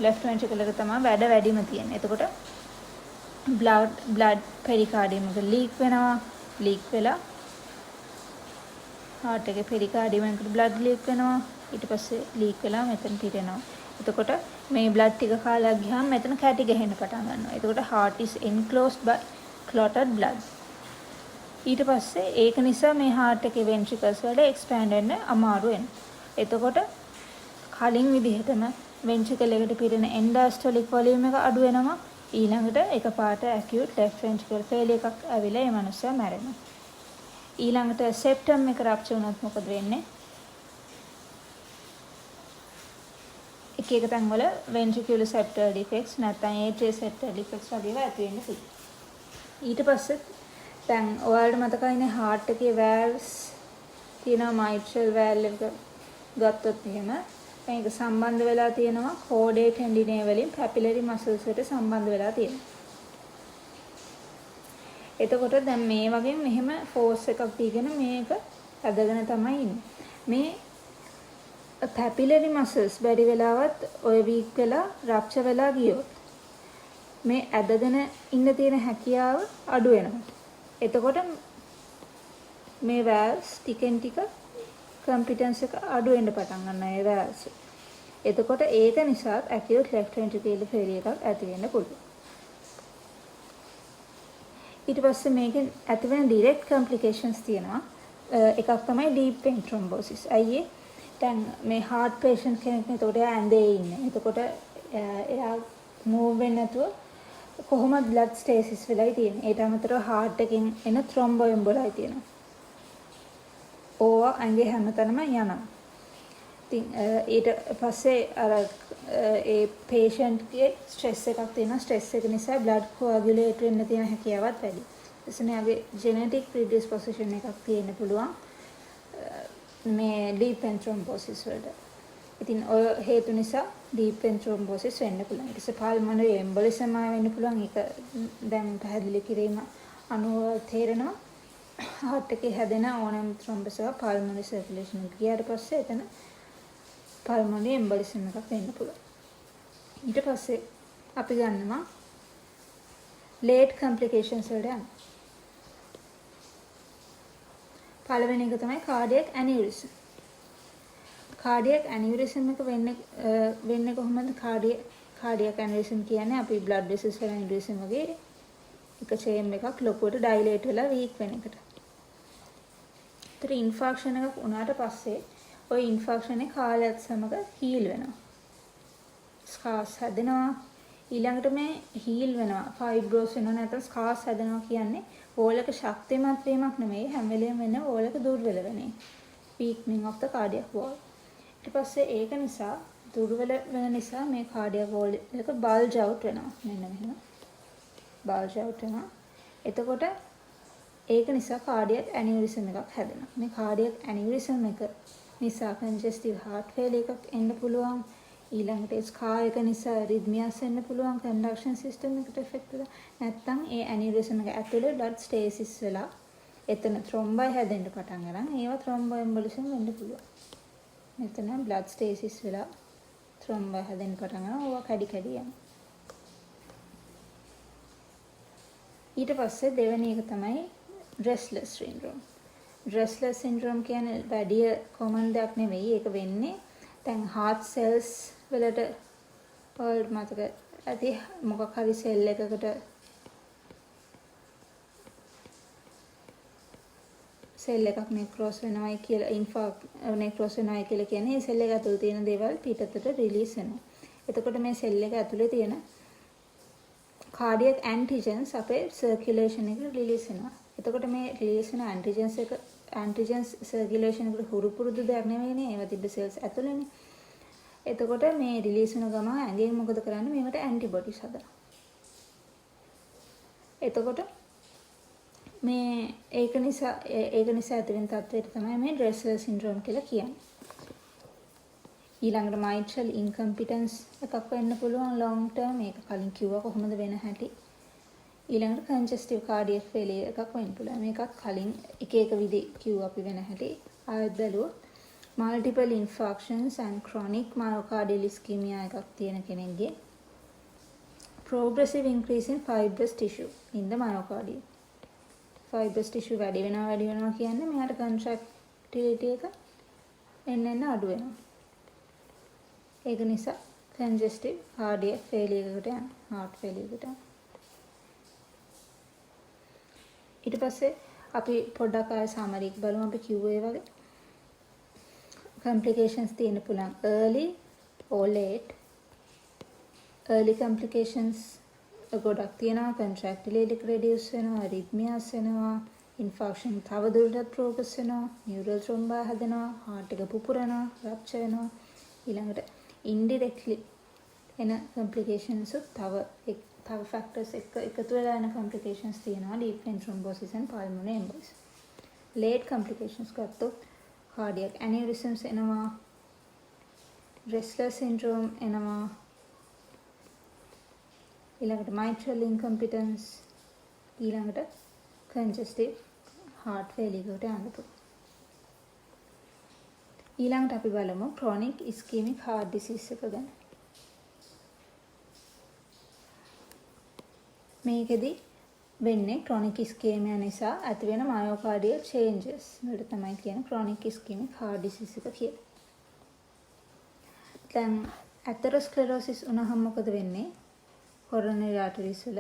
left ventricle එක තමයි වැඩිම තියෙන්නේ. එතකොට blood pericardium එක leak වෙනවා. leak වෙලා heart එකේ pericardium එකට blood leak වෙනවා. ඊට පස්සේ leak වෙලා මෙතන පිරෙනවා. එතකොට මේ blood ටික කාලා ගියාම මෙතන කැටි ගහන්න පටන් ගන්නවා. එතකොට heart is enclosed by clotted blood. ඊට පස්සේ ඒක නිසා මේ heart එකේ ventricles වල expand වෙන්න අමාරු වෙනවා. එතකොට කලින් විදිහටම ventricle එකට පිරෙන endostolic volume එක අඩු වෙනවා. ඊළඟට එකපාරට acute left ventricle failure එකක් ඇවිල්ලා මේ මනුස්සයා මැරෙනවා. ඊළඟට septum එක rupture වුණොත් මොකද වෙන්නේ? එක තැන් වල ventricular septal defects නැත්නම් atrial septal defects වගේ ඇති වෙන්න පුළුවන්. ඊට පස්සේ දැන් ඔයාලට මතකයිනේ heart එකේ valves තියෙනවා mitral valve එක ගත්තොත් එහෙම මේක සම්බන්ධ වෙලා තියෙනවා chordae tendineae වලින් papillary muscles වලට සම්බන්ධ වෙලා තියෙනවා. එතකොට දැන් මේ වගේ මෙහෙම force එකක් දීගෙන මේක ඇදගෙන තමයි ඉන්නේ. මේ papillary muscles බැරි වෙලාවත් ඔය weak වෙලා rupture වෙලා ගියොත් මේ ඇදගෙන ඉන්න තියෙන හැකියාව අඩු වෙනවා. එතකොට මේ valves ටිකෙන් ටික competence එක අඩු වෙන්න පටන් ගන්නවා ඒ valves. එතකොට ඒක නිසා acute left ventricular failure එකක් ඇති වෙන්න පුළුවන්. ඊට පස්සේ මේකෙන් ඇතිවෙන direct complications තියෙනවා. එකක් තමයි deep vein thrombosis. අයියේ දැන් මේ heart patient කෙනෙක් නේ එතකොට එයා ඇඳේ ඉන්නේ. එතකොට එයා move වෙන්නේ නැතුව කොහොමද blood stasis වෙලයි තියෙන්නේ. ඒට අමතරව heart එකෙන් එන thromboemboli තියෙනවා. ඕවා ඇඟේ හැමතැනම යනවා. ඉතින් ඊට පස්සේ අර ඒ patient ගේ stress එකක් තියෙනවා. stress එක නිසා blood coagulate වෙන්න තියෙන හැකියාවත් වැඩි. එසේනයාගේ genetic predisposition එකක් තියෙන්න පුළුවන්. මේ deep vein thrombosis වලට. ඉතින් ඔය හේතු නිසා deep vein thrombosis වෙන්න පුළුවන්. ඊට පස්සේ pulmonary embolism වෙන්න පුළුවන්. ඒක දැන් පැහැදිලි කිරීම අනුව තේරෙනවා. heart එකේ හැදෙන ඕනෑම thrombus එක pulmonary circulation එකට ගියාට පස්සේ එතන pulmonary embolism එකක් වෙන්න පුළුවන්. ඊට පස්සේ අපි ගන්නවා late complications වලට යනවා. පළවෙනි එක තමයි cardiac aneurysm. cardiac aneurysm එක වෙන්නේ කොහොමද? cardiac aneurysm කියන්නේ අපි blood vessels වල aneurysm වගේ එක chain එකක් ලොකුවට dilate වෙලා weak වෙන එකට. ඒතර infarction එකක් වුණාට පස්සේ ওই infarction එක කාලයත් සමග heal වෙනවා. scars හැදෙනවා. ඊළඟට මේ heal වෙනවා. fibros වෙනවා නැත්නම් scars හැදෙනවා කියන්නේ wall එක ශක්තිමත් වීමක් නෙමෙයි, හැම වෙලෙම වෙන wall එක දුර්වල වෙන එක. weakening of the cardiac wall. ඊට පස්සේ ඒක නිසා දුර්වල වෙන නිසා මේ cardiac wall එක bulge out වෙනවා. මෙන්න මෙහෙම. bulge out වෙනවා. එතකොට ඒක නිසා cardiac aneurysm එකක් හැදෙනවා. මේ cardiac aneurysm එක නිසා congestive heart failure එකක් එන්න පුළුවන්. ඊළඟට scar එක නිසා arrhythmias එන්න පුළුවන්. conduction system එකට effect වෙලා නැත්නම් ඒ aneurysm එක ඇතුලේ blood stasis වෙලා එතන thrombi හැදෙන්න පටන් ගන්න. ඒවා thromboembolism වෙන්න පුළුවන්. මෙතන blood stasis වෙලා thrombi හැදෙන්න පටන් ගන්නවා. ඕවා කැඩි කැඩි යනවා. ඊට පස්සේ දෙවෙනි එක තමයි restless syndrome. restless syndrome කියන්නේ වැඩි common දෙයක් නෙවෙයි. ඒක වෙන්නේ දැන් heart cells වලට වලට මතක ඇති මොකක් හරි cell එකකට cell එකක් necrose වෙනවයි කියලා necrose වෙනවයි කියලා කියන්නේ මේ cell එක ඇතුළේ තියෙන දේවල් පිටතට release වෙනවා. එතකොට මේ cell එක ඇතුලේ තියෙන cardiac antigens අපේ circulation එකට release වෙනවා. එතකොට මේ release වෙන antigens circulation එකට හුරු පුරුදු දෙයක් නෙවෙයිනේ. ඒවා තිබ්බ cells ඇතුළේනේ. එතකොට මේ release වෙන ගමන් ඇඟෙන් මොකද කරන්නේ? මේවට antibodies හදනවා. එතකොට මේ ඒක නිසා ඇති වෙන තත්ත්වයට තමයි මේ ඩ්‍රෙස්ලර් සින්ඩ්‍රෝම් කියලා කියන්නේ. ඊළඟට mitral incompetence එකක් වෙන්න පුළුවන් long term. මේක කලින් කිව්වා කොහොමද වෙන හැටි. ඊළඟට congestive cardiac failure එකක් වෙන්න පුළුවන්. මේකත් කලින් එක විදි කිව්වා අපි වෙන හැටි. ආයෙත් බැලුවොත් multiple infarctions and chronic myocardial ischemia එකක් තියෙන කෙනෙක්ගේ progressive increase in fibrous tissue in the myocardium. fibrous tissue වැඩි වෙනවා කියන්නේ මෙයාට contractility එක එන්න අඩු වෙනවා. ඒක නිසා congestive cardiac failure එකට යන heart failure එකට යන. ඊට පස්සේ අපි පොඩ්ඩක් ආය summary එක බලමු. අපි කිව්වේ වගේ complications තියෙන්න පුළුවන් early or late. early complications ගොඩක් තියෙනවා. contractility reduce වෙනවා, arrhythmias වෙනවා, infarction තව දුරටත් progress වෙනවා, neural thrombi හැදෙනවා, heart එක පුපුරනවා, rupture වෙනවා. ඊළඟට indirectly එන complications තව factors එකතු වෙලා එන complications තියෙනවා. deep vein thrombosis and pulmonary embolism. late complications ගත්තොත් cardiac aneurysms එනවා, Dressler syndrome එනවා, ඊළඟට mitral incompetence, ඊළඟට congestive heart failure එකට යන්න පුළුවන්. ඊළඟට අපි බලමු chronic ischemic heart disease එක ගැන. මේකෙදි වෙන්නේ chronic ischemia නිසා ඇති වෙන myocardial changes වලට තමයි කියන්නේ chronic ischemic heart disease එක කියලා. දැන් atherosclerosis වුණාම මොකද වෙන්නේ? coronary arteries වල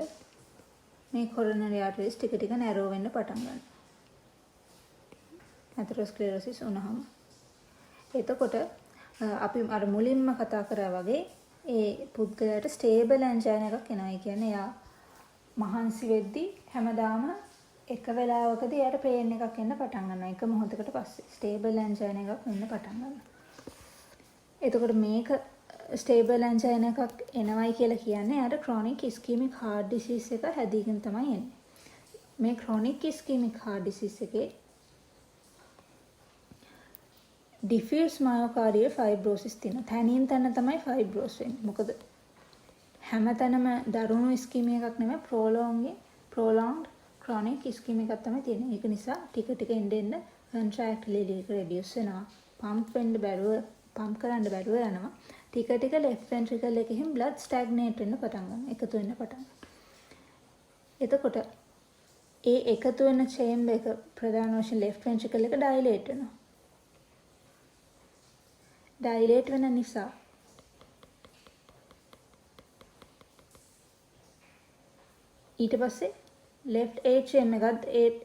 මේ coronary arteries ටික ටික narrow වෙන්න පටන් ගන්නවා. atherosclerosis වුණාම එතකොට අපි අර මුලින්ම කතා කරා වගේ ඒ පුද්ගලයාට ස්ටේබල් ඇන්ජයිනා එකක් එනවා. ඒ කියන්නේ එයා මහන්සි වෙද්දී හැමදාම එක වෙලාවකදී එයාට පේන් එකක් එන්න පටන් ගන්නවා. එක මොහොතකට පස්සේ ස්ටේබල් ඇන්ජයිනා එකක් වෙන්න පටන් ගන්නවා. එතකොට මේක ස්ටේබල් ඇන්ජයිනා එකක් එනවයි කියලා කියන්නේ එයාට chronic ischemic heart disease එක හැදීගෙන තමයි එන්නේ. මේ chronic ischemic heart disease එකේ diffuse myocardial fibrosis තියෙනවා. තනින් තන තමයි fibrosis වෙන්නේ. මොකද හැමතැනම දරුණු ischemia එකක් නෙමෙයි prolonged chronic ischemia එකක් තමයි තියෙන්නේ. ඒක නිසා ටික ටික එන්න contractility reduce වෙනවා. pump කරන්න බැරුව යනවා. ටික ටික left ventricle එකෙන් blood stagnate වෙන්න පටන් ගන්නවා. එකතු වෙන්න පටන් ගන්නවා. එතකොට ඒ එකතු වෙන chamber එක ප්‍රධාන වශයෙන් left ventricle එක dilate වෙනවා. dilate වෙන නිසා ඊට පස්සේ left atrium එකත් ඒත්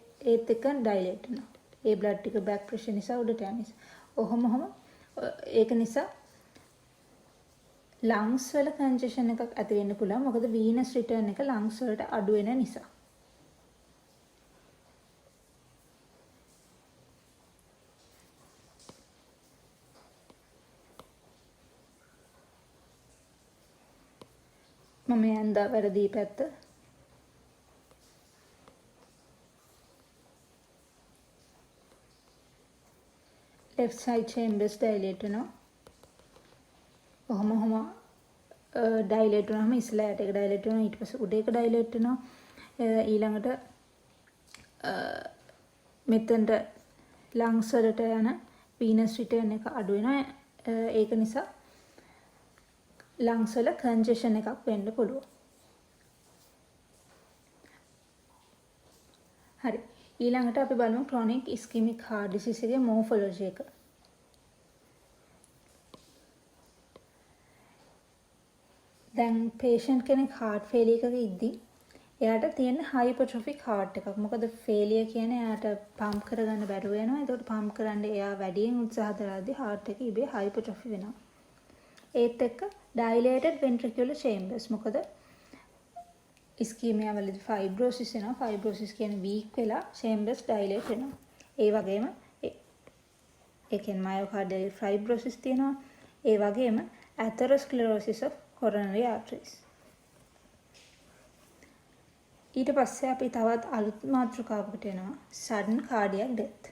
එක්ක dilate වෙනවා. ඒ blood ටික back pressure නිසා උඩට යන නිසා. ඔහොම ඒක නිසා lungs වල congestion එකක් ඇති වෙන්න පුළුවන්. මොකද venous return එක lungs වලට අඩු වෙන නිසා. මම යන්දා වැරදි පැත්ත left side chambers dilate වෙනවා. ඔහොම dilate වෙනවාම ඉස්ලාට එක dilate වෙනවා. ඊට පස්සේ උඩ එක dilate වෙනවා. ඊළඟට මෙතෙන්ට lungs වලට යන venous return එක අඩු වෙනවා. ඒක නිසා lungs වල congestion එකක් වෙන්න පුළුවන්. හරි. ඊළඟට අපි බලමු chronic ischemic heart disease එකේ morphology එක. දැන් patient කෙනෙක් heart failure එකක ඉද්දි එයාට තියෙන hypertrophic heart එකක්. මොකද failure කියන්නේ එයාට pump කරගන්න බැරුව යනවා. ඒකට pump කරන්න එයා වැඩියෙන් උත්සාහ දරද්දී heart එක ඉබේ hypertrophy වෙනවා. ඒත් එක්ක dilated ventricular chambers. මොකද ischemia වලදී fibrosis වෙනවා. fibrosis කියන්නේ weak වෙලා chambers dilate වෙනවා. ඒ වගේම ඒ කියන්නේ myocardial fibrosis තියෙනවා. ඒ වගේම atherosclerosis of coronary arteries. ඊට පස්සේ අපි තවත් අලුත් මාතෘකාවකට එනවා sudden cardiac death.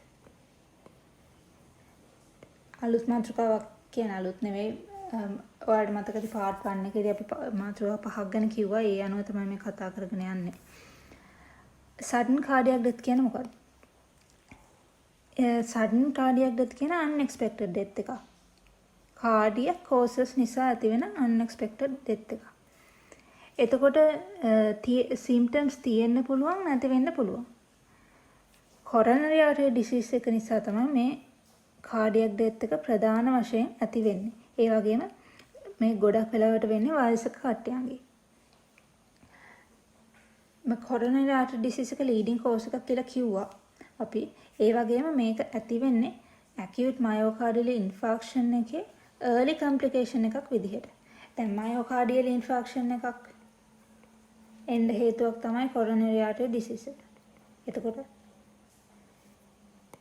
අලුත් මාතෘකාවක් කියන අලුත් නෙවෙයි. ඔයාලට මතකද part 1 එකේදී අපි මාතෘකා 5ක් ගැන කිව්වා. ඒ අනුව තමයි මේ කතා කරගෙන යන්නේ. sudden cardiac death කියන්නේ මොකක්ද? sudden cardiac death කියන unexpected death එක. cardiac causes නිසා ඇතිවෙන unexpected death එක. එතකොට symptoms තියෙන්න පුළුවන් නැති වෙන්න පුළුවන්. coronary artery disease එක නිසා තමයි මේ cardiac death එක ප්‍රධාන වශයෙන් ඇති වෙන්නේ. ඒ වගේම මේ ගොඩක් වෙලාවට වෙන්නේ වයසක කට්ටියන්ගේ. coronary artery disease එක leading cause එකක් කියලා කිව්වා අපි. ඒ වගේම මේක ඇති වෙන්නේ acute myocardial infarction එකේ early complication එකක් විදිහට. දැන් myocardial infarction එකක් එන්න හේතුවක් තමයි coronary artery disease එක. එතකොට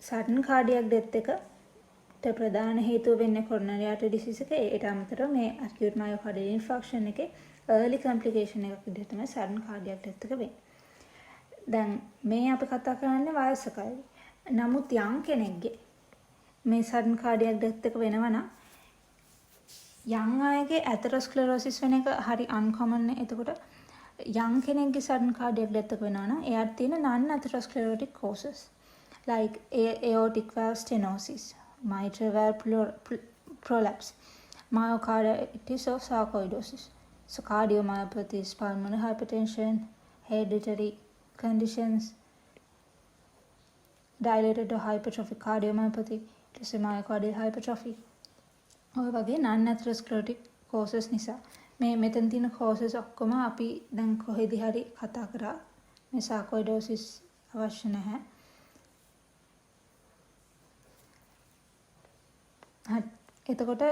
sudden cardiac death එකට ප්‍රධාන හේතුව වෙන්නේ coronary artery disease එක. ඒට අමතරව මේ acute myocardial infarction එකේ early complication එකක් විදිහට තමයි sudden cardiac death එක වෙන්නේ. දැන් මේ අපි කතා කරන්නේ වයසකයි. නමුත් young කෙනෙක්ගේ මේ sudden cardiac death එක වෙනවා නම් young අයගේ atherosclerosis වෙන එක හරි uncommon නේ. එතකොට young කෙනෙක්ගේ sudden cardiac death එක වෙනවා නම් එයාට තියෙන non-atherosclerotic causes like aortic valve stenosis, mitral valve prolapse, myocarditis or sarcoidosis, so cardiomyopathies, pulmonary hypertension, hereditary conditions, dilated or hypertrophic cardiomyopathy, myocardial hypertrophy. ඔය වගේ non-atherosclerotic causes නිසා මේ මෙතන තියෙන causes ඔක්කොම අපි දැන් කොහෙදි හරි කතා කරා. මේ sarcoidosis අවශ්‍ය නැහැ. එතකොට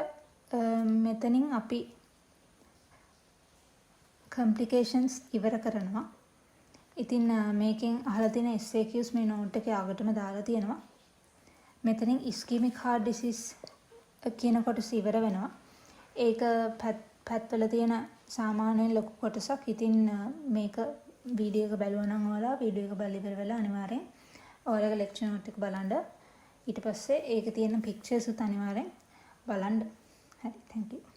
මෙතනින් අපි complications ඉවර කරනවා. ඉතින් මේකෙන් අහලා තියෙන SAQs මේ note එකේ අගටම දාලා තියෙනවා. මෙතනින් ischemic heart disease කියන කොටස ඉවර වෙනවා. ඒක පැත්වල තියෙන සාමාන්‍යයෙන් ලොකු කොටසක්. ඉතින් මේක වීඩියෝ එක බලුවා නම් ඔයාලා වීඩියෝ එක බලලා ඉවර වෙලා අනිවාර්යෙන් ඔයාලගේ lecture note එක බලන්න. ඊට පස්සේ ඒක තියෙන pictures උත් අනිවාර්යෙන් බලන්න. හරි, thank you.